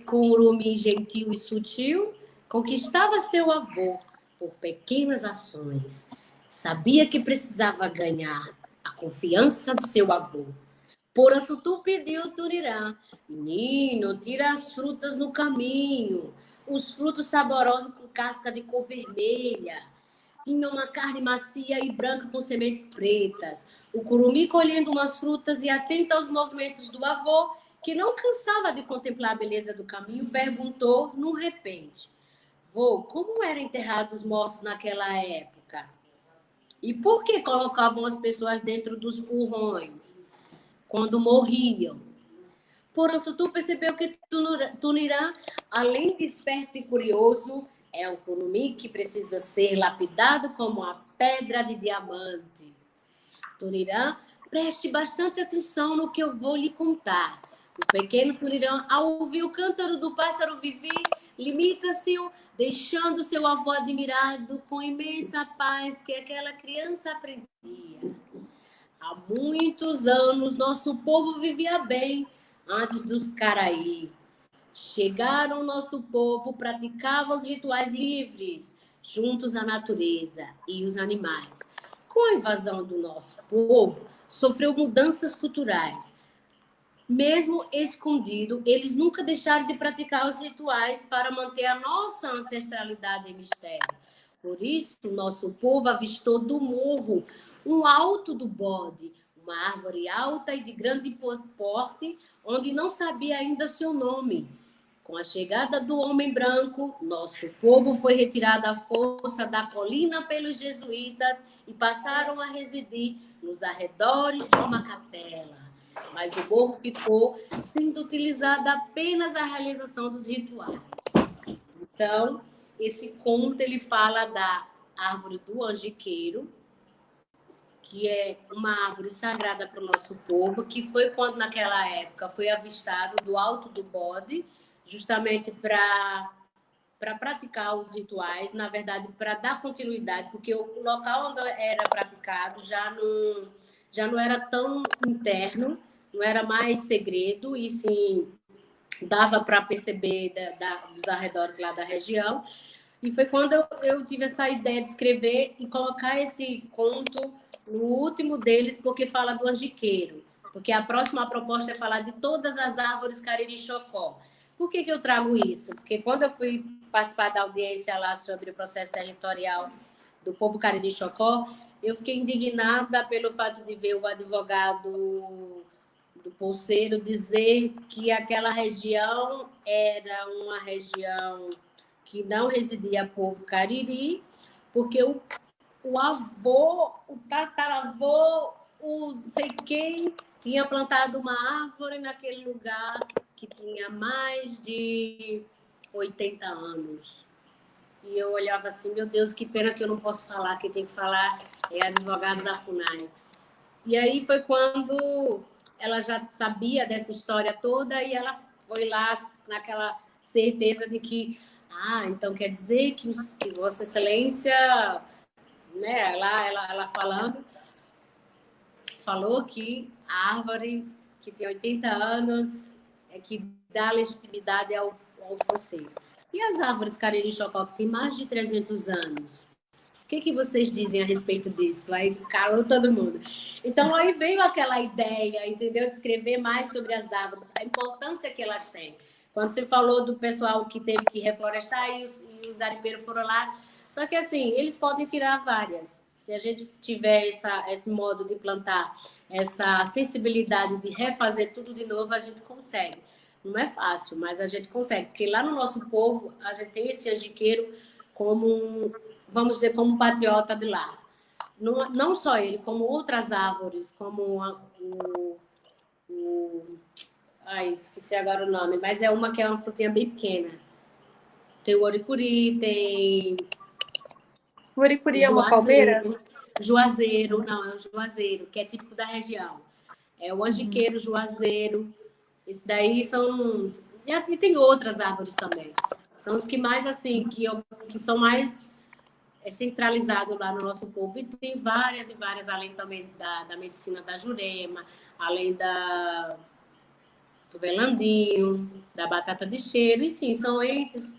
curumim gentil e sutil, conquistava seu avô por pequenas ações. Sabia que precisava ganhar a confiança de seu avô. Porançutu pediu Turirã, menino, tira as frutas no caminho, os frutos saborosos com casca de cor vermelha. Tinha uma carne macia e branca com sementes pretas. O curumim colhendo umas frutas e atento aos movimentos do avô, que não cansava de contemplar a beleza do caminho, perguntou num repente: vô, como eram enterrados os mortos naquela época? E por que colocavam as pessoas dentro dos purrões quando morriam? Porançutu percebeu que Tunirã, além de esperto e curioso, é um curumim que precisa ser lapidado como a pedra de diamante. Tunirã, preste bastante atenção no que eu vou lhe contar. O pequeno Tunirã, ao ouvir o cântaro do pássaro Vivi, limita-se, deixando seu avô admirado com imensa paz que aquela criança aprendia. Há muitos anos, nosso povo vivia bem antes dos Caraí. Chegaram nosso povo, praticava os rituais livres, juntos à natureza e os animais. Com a invasão do nosso povo, sofreu mudanças culturais. Mesmo escondido, eles nunca deixaram de praticar os rituais para manter a nossa ancestralidade em mistério. Por isso, nosso povo avistou do morro um alto do bode, uma árvore alta e de grande porte, onde não sabia ainda seu nome. Com a chegada do homem branco, nosso povo foi retirado à força da colina pelos jesuítas e passaram a residir nos arredores de uma capela. Mas o morro ficou sendo utilizado apenas à realização dos rituais. Então, esse conto ele fala da árvore do angiqueiro, que é uma árvore sagrada para o nosso povo, que foi quando naquela época foi avistado do alto do bode, justamente para praticar os rituais, na verdade, para dar continuidade, porque o local onde era praticado já não era tão interno, não era mais segredo, e sim dava para perceber dos arredores lá da região. E foi quando eu tive essa ideia de escrever e colocar esse conto no último deles, porque fala do angiqueiro. Porque a próxima proposta é falar de todas as árvores Cariri-Chocó. Por que eu trago isso? Porque quando eu fui participar da audiência lá sobre o processo territorial do povo Cariri-Chocó, eu fiquei indignada pelo fato de ver o advogado do Pulseiro, dizer que aquela região era uma região que não residia povo cariri, porque o avô, o tataravô, o não sei quem, tinha plantado uma árvore naquele lugar que tinha mais de 80 anos. E eu olhava assim, meu Deus, que pena que eu não posso falar, quem tem que falar é advogado da FUNAI. E aí foi quando ela já sabia dessa história toda e ela foi lá naquela certeza de que, então quer dizer que Vossa Excelência, né, ela falou que a árvore que tem 80 anos é que dá legitimidade aos conselhos. E as árvores Cariri-Chocó, que tem mais de 300 anos? O que vocês dizem a respeito disso? Aí calou todo mundo. Então, aí veio aquela ideia, entendeu? De escrever mais sobre as árvores, a importância que elas têm. Quando você falou do pessoal que teve que reflorestar e os garimpeiros foram lá. Só que, assim, eles podem tirar várias. Se a gente tiver esse modo de plantar, essa sensibilidade de refazer tudo de novo, a gente consegue. Não é fácil, mas a gente consegue. Porque lá no nosso povo, a gente tem esse angiqueiro como vamos dizer, como patriota de lá. Não só ele, como outras árvores, como esqueci agora o nome, mas é uma que é uma frutinha bem pequena. Tem o oricuri, tem O oricuri é uma palmeira? Juazeiro, não, é o juazeiro, que é típico da região. É o angiqueiro, juazeiro. Esse daí são... E tem outras árvores também. São os que mais, assim, que são mais centralizado lá no nosso povo. E tem várias e várias, além também da medicina da Jurema, além do velandinho, da batata de cheiro. E sim, são esses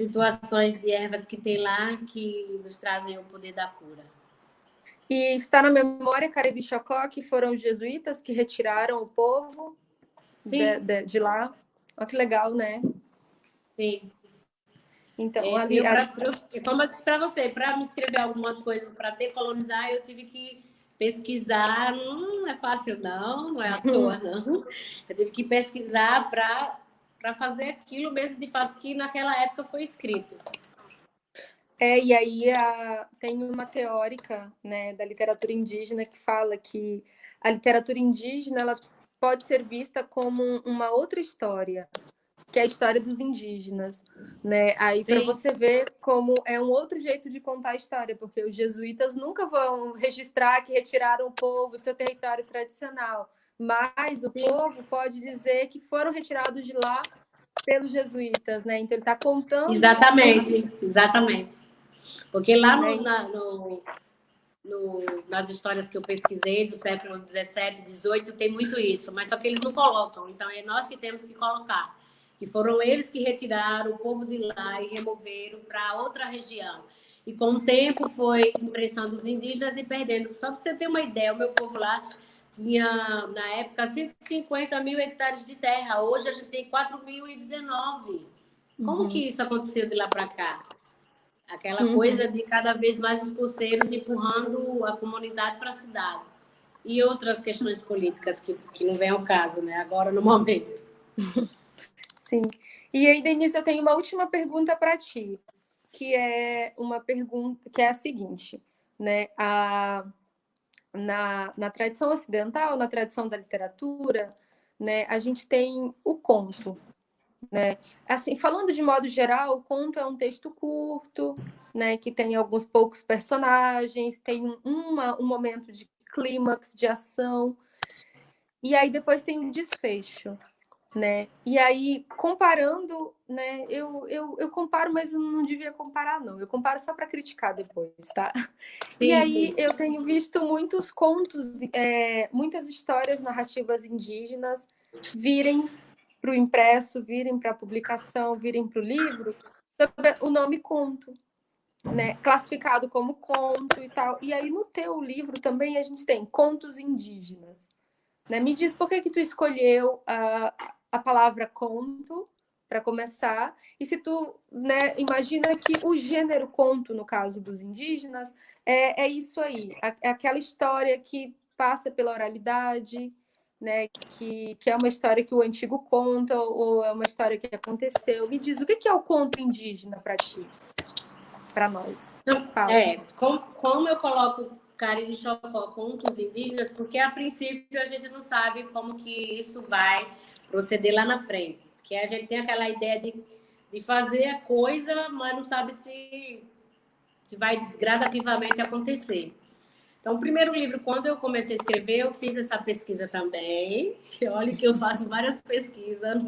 situações de ervas que tem lá que nos trazem o poder da cura. E está na memória Cariri-Chocó que foram os jesuítas que retiraram o povo de lá. Olha que legal, né? Sim. Então, como eu disse para você, para me escrever algumas coisas para decolonizar, eu tive que pesquisar. Não é fácil, não é à toa, não. Eu tive que pesquisar para fazer aquilo mesmo, de fato, que naquela época foi escrito. E aí tem uma teórica, né, da literatura indígena que fala que a literatura indígena ela pode ser vista como uma outra história, que é a história dos indígenas, né? Aí para você ver como é um outro jeito de contar a história, porque os jesuítas nunca vão registrar que retiraram o povo do seu território tradicional, mas o povo pode dizer que foram retirados de lá pelos jesuítas, né? Então ele está contando... Exatamente. Porque lá nas histórias que eu pesquisei do século XVII, XVIII, tem muito isso, mas só que eles não colocam. Então é nós que temos que colocar. Que foram eles que retiraram o povo de lá e removeram para outra região. E com o tempo foi impressão dos indígenas e perdendo. Só para você ter uma ideia, o meu povo lá tinha, na época, 150 mil hectares de terra. Hoje a gente tem 4.019. Como que isso aconteceu de lá para cá? Aquela coisa de cada vez mais os pulseiros empurrando a comunidade para a cidade. E outras questões políticas que não vem ao caso, né? Agora, no momento. Sim. E aí, Denise, eu tenho uma última pergunta para ti, que é uma pergunta que é a seguinte, né? Na tradição ocidental, na tradição da literatura, né, a gente tem o conto, né? Assim, falando de modo geral, o conto é um texto curto, né, que tem alguns poucos personagens, tem um momento de clímax, de ação, e aí depois tem um desfecho, né? E aí, comparando, né? Eu comparo, mas eu não devia comparar, não. Eu comparo só para criticar depois, tá? E aí eu tenho visto muitos contos, muitas histórias narrativas indígenas virem para o impresso, virem para a publicação, virem para o livro, sob o nome conto, né? Classificado como conto e tal. E aí no teu livro também a gente tem contos indígenas, né? Me diz por que tu escolheu a palavra conto para começar, e se tu, né, imagina que o gênero conto, no caso dos indígenas, é isso aí, aquela história que passa pela oralidade, né? Que é uma história que o antigo conta ou é uma história que aconteceu. Me diz, o que é o conto indígena para ti, para nós? Fala. Como eu coloco Cariri Chocó, contos indígenas, porque a princípio a gente não sabe como que isso vai proceder lá na frente. Porque a gente tem aquela ideia de fazer a coisa, mas não sabe se vai gradativamente acontecer. Então, o primeiro livro, quando eu comecei a escrever, eu fiz essa pesquisa também. Olha que eu faço várias pesquisas.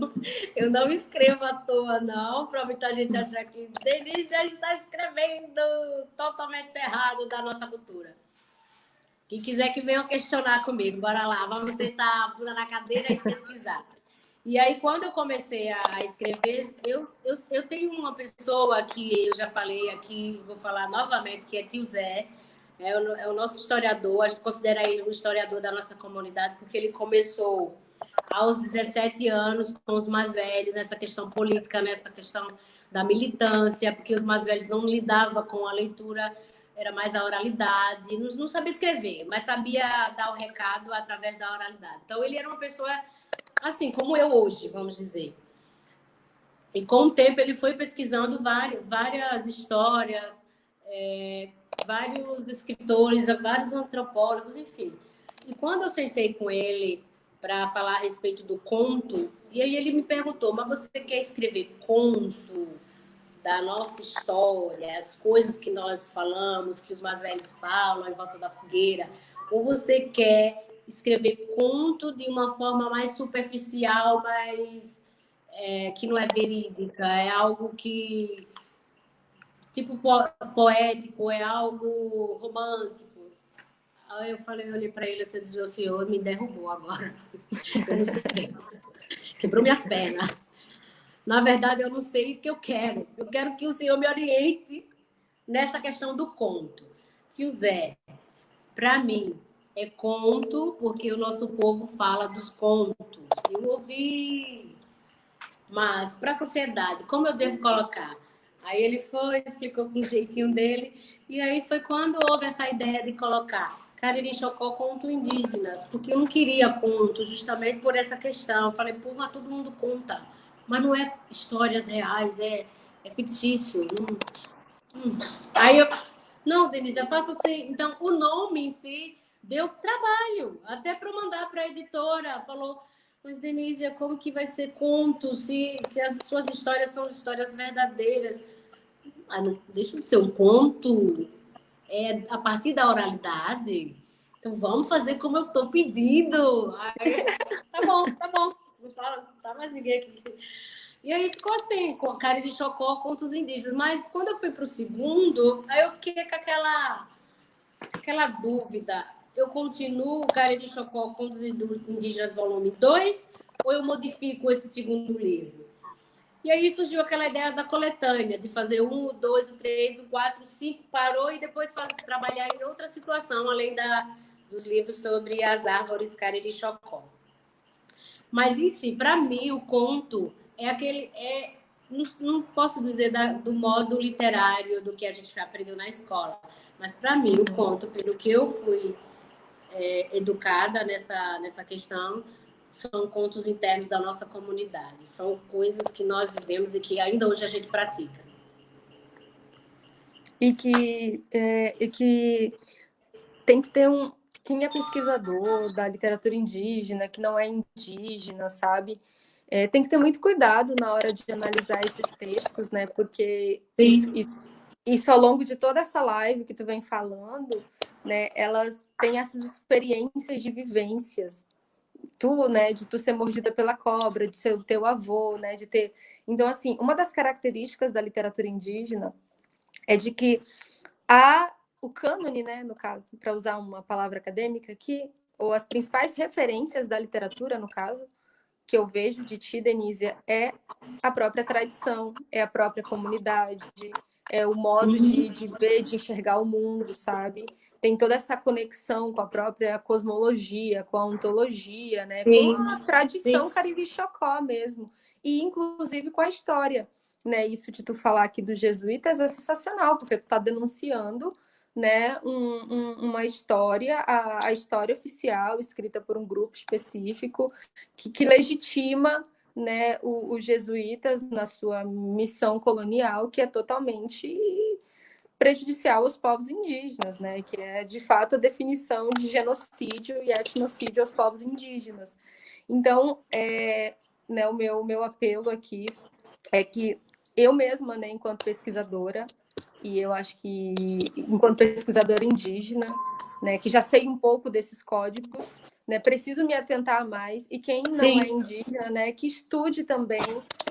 Eu não escrevo à toa, não, para muita gente achar que Denise já está escrevendo totalmente errado da nossa cultura. Quem quiser que venha questionar comigo, bora lá, vamos sentar a bunda na cadeira e pesquisar. E aí, quando eu comecei a escrever, eu tenho uma pessoa que eu já falei aqui, vou falar novamente, que é Tio Zé, é o nosso historiador, a gente considera ele um historiador da nossa comunidade, porque ele começou aos 17 anos com os mais velhos, nessa questão política, nessa questão da militância, porque os mais velhos não lidavam com a leitura, era mais a oralidade, não sabia escrever, mas sabia dar o recado através da oralidade. Então, ele era uma pessoa assim, como eu hoje, vamos dizer. E com o tempo ele foi pesquisando várias histórias, vários escritores, vários antropólogos, enfim. E quando eu sentei com ele para falar a respeito do conto, e aí ele me perguntou, mas você quer escrever conto da nossa história, as coisas que nós falamos, que os mais velhos falam em volta da fogueira, ou você quer escrever conto de uma forma mais superficial, mais que não é verídica, é algo que tipo poético, é algo romântico. Aí eu falei, eu olhei para ele, eu disse, o senhor me derrubou agora. Eu não sei. Quebrou minhas pernas. Na verdade, eu não sei o que eu quero. Eu quero que o senhor me oriente nessa questão do conto. Tio Zé, para mim, é conto porque o nosso povo fala dos contos. Eu ouvi, mas para a sociedade, como eu devo colocar? Aí ele foi, explicou com o jeitinho dele, e aí foi quando houve essa ideia de colocar Cariri Chocó conto indígenas, porque eu não queria conto, justamente por essa questão. Eu falei, porra, todo mundo conta, mas não é histórias reais, é fictício. Aí eu, não, Denise, eu faço assim. Então, o nome em si deu trabalho, até para mandar para a editora. Falou, mas Denise, como que vai ser conto se as suas histórias são histórias verdadeiras? Ah, não deixa de ser um conto a partir da oralidade. Então, vamos fazer como eu estou pedindo. Aí, tá bom. Não fala, não tá mais ninguém aqui. E aí ficou assim, com a Cariri Chocó contra os indígenas. Mas quando eu fui para o segundo, aí eu fiquei com aquela dúvida. Eu continuo Cariri Chocó contra os indígenas volume 2 ou eu modifico esse segundo livro? E aí surgiu aquela ideia da coletânea, de fazer 1, o 2, o 3, o 4, o 5, parou e depois trabalhar em outra situação, além dos livros sobre as árvores Cariri Chocó. Mas em si, para mim, o conto não posso dizer do modo literário do que a gente aprendeu na escola, mas para mim o conto, pelo que eu fui educada nessa questão, são contos internos da nossa comunidade, são coisas que nós vivemos e que ainda hoje a gente pratica. E que tem que ter quem é pesquisador da literatura indígena, que não é indígena, sabe? Tem que ter muito cuidado na hora de analisar esses textos, né? Porque isso ao longo de toda essa live que tu vem falando, né? Elas têm essas experiências de vivências. Tu, né? De tu ser mordida pela cobra, de ser o teu avô, né? De ter... Então, assim, uma das características da literatura indígena é de que o cânone, né, no caso, para usar uma palavra acadêmica aqui, ou as principais referências da literatura, no caso, que eu vejo de ti, Denise, é a própria tradição, é a própria comunidade, é o modo de ver, de enxergar o mundo, sabe? Tem toda essa conexão com a própria cosmologia, com a ontologia, né? Com a tradição Cariri Chocó mesmo, e inclusive com a história. Né, isso de tu falar aqui dos jesuítas é sensacional, porque tu tá denunciando, né, uma história, a história oficial, escrita por um grupo específico, que legitima, né, os jesuítas na sua missão colonial, que é totalmente prejudicial aos povos indígenas, né, que é, de fato, a definição de genocídio e etnocídio aos povos indígenas. Então, né, o meu apelo aqui é que eu mesma, né, enquanto pesquisadora, e eu acho que, enquanto pesquisadora indígena, né, que já sei um pouco desses códigos, né, preciso me atentar mais, e quem não é indígena, né, que estude também,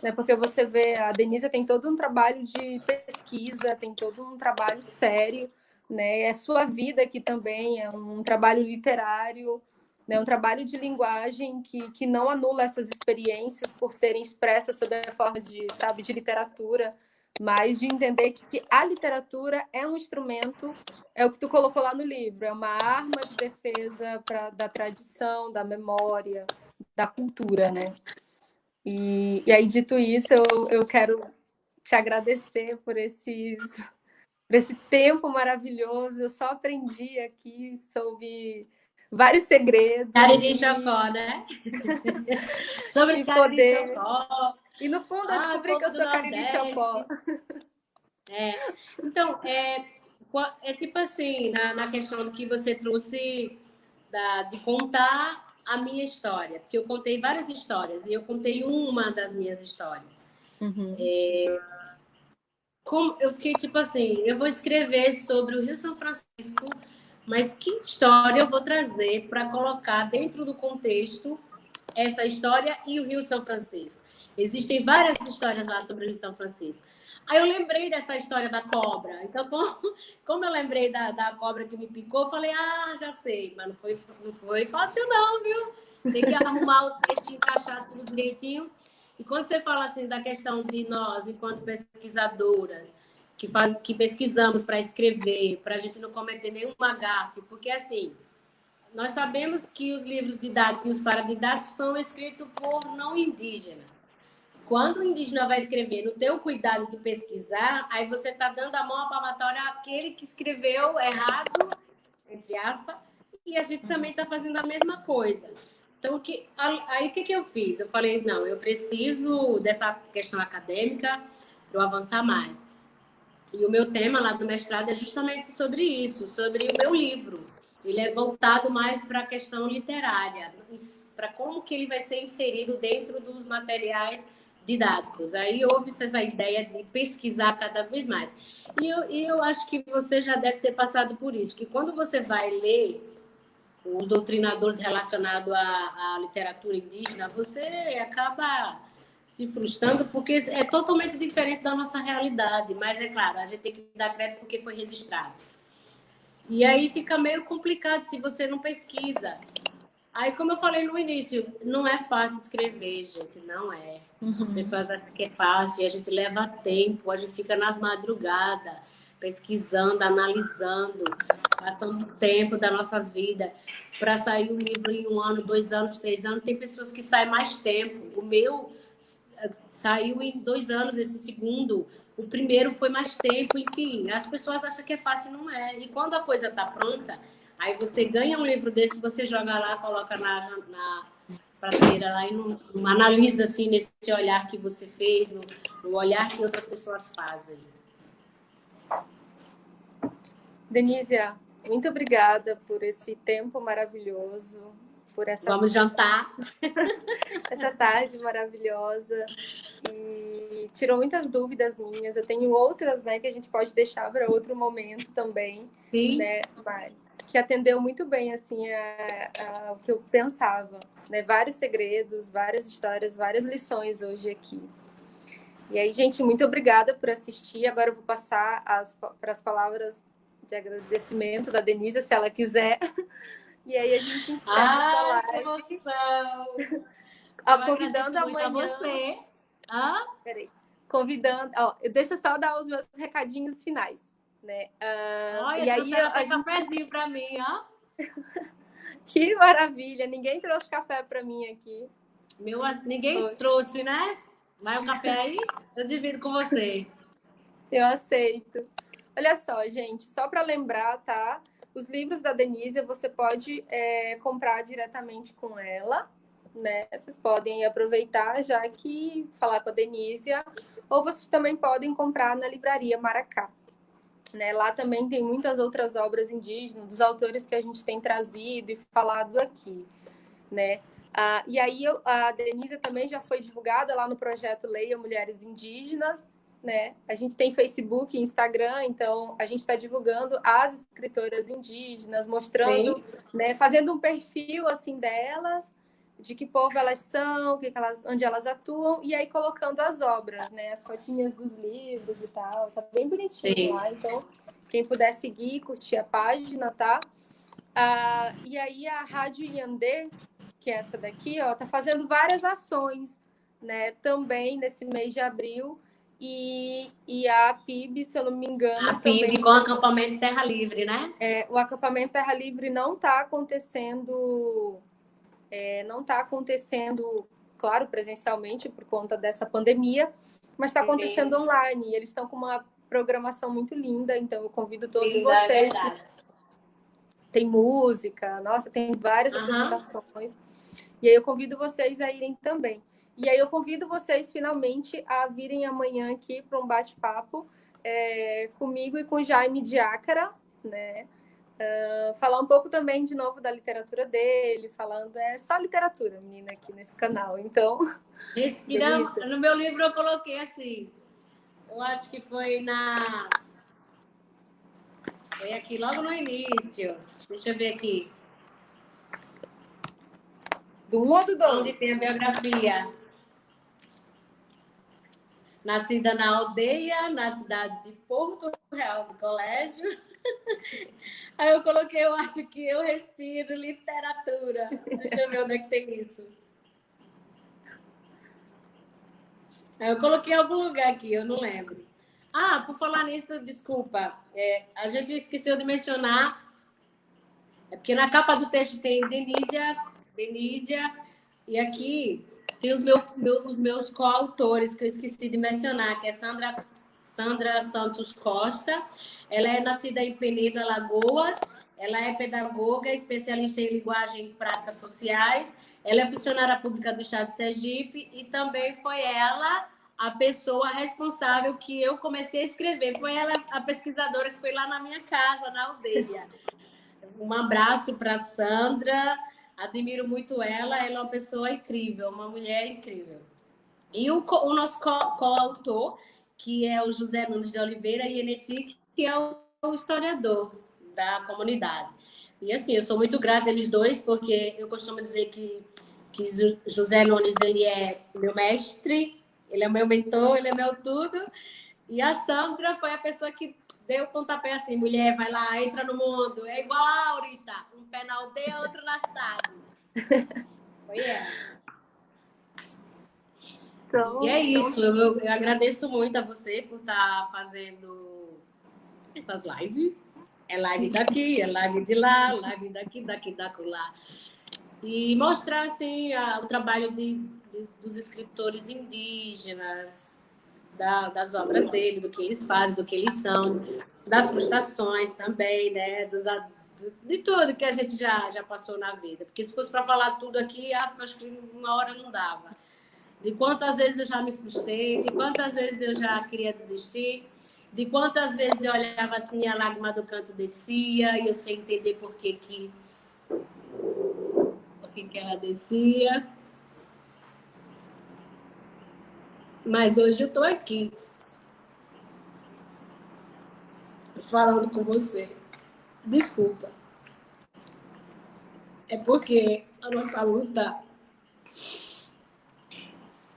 né, porque você vê, a Denise tem todo um trabalho de pesquisa, tem todo um trabalho sério, né, é sua vida aqui também, é um trabalho literário, né, um trabalho de linguagem que não anula essas experiências por serem expressas sob a forma de, sabe, de literatura, mas de entender que a literatura é um instrumento, é o que tu colocou lá no livro, é uma arma de defesa da tradição, da memória, da cultura, né? E aí, dito isso, eu quero te agradecer por esse tempo maravilhoso. Eu só aprendi aqui sobre vários segredos. Cariri Chocó, né? Sobre os Cariri Chocó. E no fundo eu descobri que eu sou Cariri Chocó. Então, tipo assim, na questão do que você trouxe de contar a minha história, porque eu contei várias histórias e eu contei uma das minhas histórias. Uhum. Eu fiquei tipo assim, eu vou escrever sobre o Rio São Francisco, mas que história eu vou trazer para colocar dentro do contexto essa história e o Rio São Francisco? Existem várias histórias lá sobre o Rio São Francisco. Aí eu lembrei dessa história da cobra. Então, como eu lembrei da cobra que me picou, eu falei, já sei, mas não foi fácil não, viu? Tem que arrumar o direitinho, encaixar tudo direitinho. E quando você fala assim da questão de nós, enquanto pesquisadoras, que pesquisamos para escrever, para a gente não cometer nenhuma gafe, porque assim, nós sabemos que os livros didáticos e os paradidáticos são escritos por não indígenas. Quando o indígena vai escrever, no teu cuidado de pesquisar, aí você está dando a mão à palmatória àquele que escreveu errado, entre aspas, e a gente também está fazendo a mesma coisa. Então, aí o que eu fiz? Eu falei, não, eu preciso dessa questão acadêmica para eu avançar mais. E o meu tema lá do mestrado é justamente sobre isso, sobre o meu livro. Ele é voltado mais para a questão literária, para como que ele vai ser inserido dentro dos materiais didáticos. Aí houve essa ideia de pesquisar cada vez mais. E eu acho que você já deve ter passado por isso, que quando você vai ler os doutrinadores relacionados à literatura indígena, você acaba se frustrando porque é totalmente diferente da nossa realidade. Mas, é claro, a gente tem que dar crédito porque foi registrado. E aí fica meio complicado se você não pesquisa. Aí, como eu falei no início, não é fácil escrever, gente, não é. As pessoas acham que é fácil, e a gente leva tempo, a gente fica nas madrugadas, pesquisando, analisando, passando tempo das nossas vidas para sair um livro em 1 ano, 2 anos, 3 anos. Tem pessoas que saem mais tempo. O meu saiu em 2 anos, esse segundo. O primeiro foi mais tempo, enfim. As pessoas acham que é fácil, não é. E quando a coisa está pronta, aí você ganha um livro desse, você joga lá, coloca na prateleira lá e não analisa assim nesse olhar que você fez, no olhar que outras pessoas fazem. Denísia, muito obrigada por esse tempo maravilhoso, por essa... Vamos jantar. Essa tarde maravilhosa. E tirou muitas dúvidas minhas. Eu tenho outras, né, que a gente pode deixar para outro momento também. Sim. Né, mas que atendeu muito bem, assim, o que eu pensava. Né? Vários segredos, várias histórias, várias lições hoje aqui. E aí, gente, muito obrigada por assistir. Agora eu vou passar para as palavras de agradecimento da Denise, se ela quiser. E aí a gente encerra essa live. Que emoção! Convidando amanhã... você. Peraí. Convidando... deixa eu só dar os meus recadinhos finais. Né? Olha, e aí a gente... cafezinho para mim, ó. Que maravilha! Ninguém trouxe café para mim aqui. Ninguém trouxe, né? Vai o café aí, eu divido com você. Eu aceito. Olha só, gente, só para lembrar, tá? Os livros da Denise você pode comprar diretamente com ela, né? Vocês podem aproveitar já que falar com a Denise, ou vocês também podem comprar na livraria Maracá. Né? Lá também tem muitas outras obras indígenas, dos autores que a gente tem trazido e falado aqui, né? E aí a Denise também já foi divulgada lá no projeto Leia Mulheres Indígenas, né? A gente tem Facebook e Instagram, então a gente está divulgando as escritoras indígenas, mostrando, né, fazendo um perfil assim delas, de que povo elas são, onde elas atuam, e aí colocando as obras, né? As fotinhas dos livros e tal, tá bem bonitinho lá, então quem puder seguir, curtir a página, tá? E aí a Rádio Iandê, que é essa daqui, ó, tá fazendo várias ações, né? Também nesse mês de abril. E a PIB, se eu não me engano, a PIB também. Com o acampamento Terra Livre, né? O acampamento Terra Livre não está acontecendo. Não está acontecendo, claro, presencialmente por conta dessa pandemia, mas está acontecendo online. E eles estão com uma programação muito linda, então eu convido todos vocês. Tem música, nossa, tem várias apresentações. E aí eu convido vocês a irem também. E aí eu convido vocês finalmente a virem amanhã aqui para um bate-papo comigo e com o Jaime Diácara, né? Falar um pouco também de novo da literatura dele, falando só literatura, menina, aqui nesse canal. Então, respiramos. No meu livro eu coloquei assim, eu acho que foi aqui logo no início. Deixa eu ver aqui. Do 1 ou do 2? Onde tem a biografia. Nascida na aldeia, na cidade de Porto Real do Colégio. Aí eu coloquei, eu acho que eu respiro literatura. Deixa eu ver onde é que tem isso. Aí eu coloquei em algum lugar aqui, eu não lembro. Por falar nisso, desculpa. A gente esqueceu de mencionar. É porque na capa do texto tem Denísia, e aqui tem os meus coautores, que eu esqueci de mencionar, que é Sandra Santos Costa. Ela é nascida em Penedo, Alagoas. Ela é pedagoga, especialista em linguagem e práticas sociais. Ela é funcionária pública do Estado de Sergipe e também foi ela a pessoa responsável que eu comecei a escrever. Foi ela a pesquisadora que foi lá na minha casa, na aldeia. Um abraço para Sandra, admiro muito ela é uma pessoa incrível, uma mulher incrível. E o nosso coautor, que é o José Nunes de Oliveira Ieneti, que é o historiador da comunidade. E assim, eu sou muito grata a eles dois, porque eu costumo dizer que José Nunes, ele é meu mestre, ele é meu mentor, ele é meu tudo. E a Sandra foi a pessoa que deu o pontapé assim, mulher, vai lá, entra no mundo. É igual a Aurita, um pé na aldeia, outro na cidade. Foi ela. Então, e é isso, eu agradeço muito a você por estar fazendo essas lives. É live daqui, é live de lá, live daqui, da lá. E mostrar assim, o trabalho dos escritores indígenas, das obras dele, do que eles fazem, do que eles são, das frustrações também, né? De tudo que a gente já passou na vida. Porque se fosse para falar tudo aqui, acho que uma hora não dava. De quantas vezes eu já me frustrei, de quantas vezes eu já queria desistir, de quantas vezes eu olhava assim, a lágrima do canto descia, e eu sem entender por que ela descia. Mas hoje eu estou aqui, falando com você. Desculpa. É porque a nossa luta,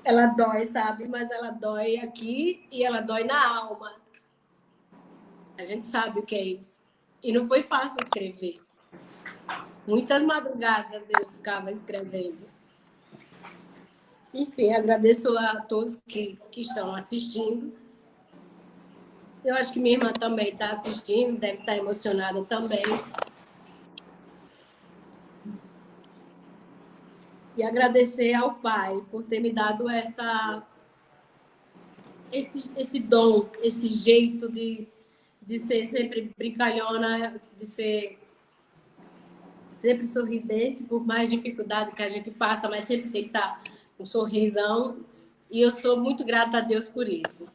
ela dói, sabe? Mas ela dói aqui e ela dói na alma. A gente sabe o que é isso. E não foi fácil escrever. Muitas madrugadas eu ficava escrevendo. Enfim, agradeço a todos que estão assistindo. Eu acho que minha irmã também está assistindo, deve estar emocionada também. E agradecer ao Pai por ter me dado esse dom, esse jeito de de ser sempre brincalhona, de ser sempre sorridente, por mais dificuldade que a gente passa, mas sempre tem que estar com um sorrisão. E eu sou muito grata a Deus por isso,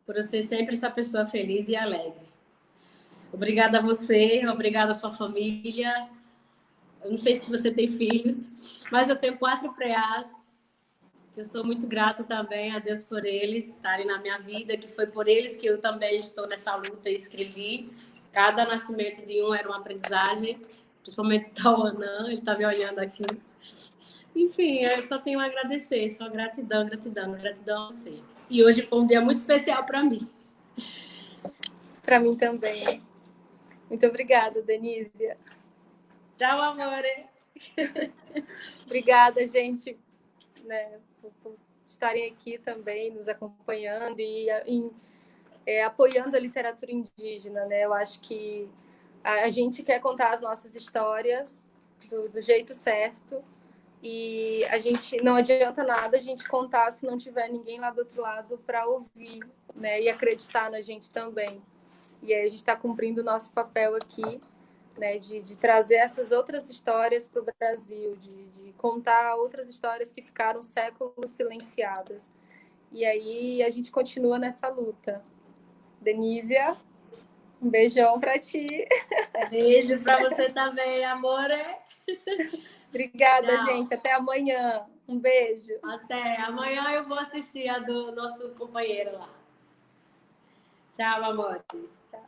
por eu ser sempre essa pessoa feliz e alegre. Obrigada a você, obrigada a sua família. Eu não sei se você tem filhos, mas eu tenho 4 preás. Eu sou muito grata também a Deus por eles estarem na minha vida, que foi por eles que eu também estou nessa luta e escrevi. Cada nascimento de um era uma aprendizagem, principalmente o Tauanã, ele está me olhando aqui. Enfim, eu só tenho a agradecer, só gratidão, gratidão, gratidão a você. E hoje foi um dia muito especial para mim. Para mim também. Muito obrigada, Denise. Tchau, amore. Obrigada, gente, né, por estarem aqui também, nos acompanhando e apoiando a literatura indígena, né? Eu acho que a gente quer contar as nossas histórias do jeito certo e a gente não adianta nada a gente contar se não tiver ninguém lá do outro lado para ouvir, né? E acreditar na gente também. E aí a gente está cumprindo o nosso papel aqui, né? De trazer essas outras histórias para o Brasil, de contar outras histórias que ficaram séculos silenciadas. E aí a gente continua nessa luta. Denísia, um beijão para ti. Beijo para você também, amor. Obrigada, Tchau. gente. Até amanhã. Um beijo. Até. Amanhã eu vou assistir a do nosso companheiro lá. Tchau, amor. Tchau.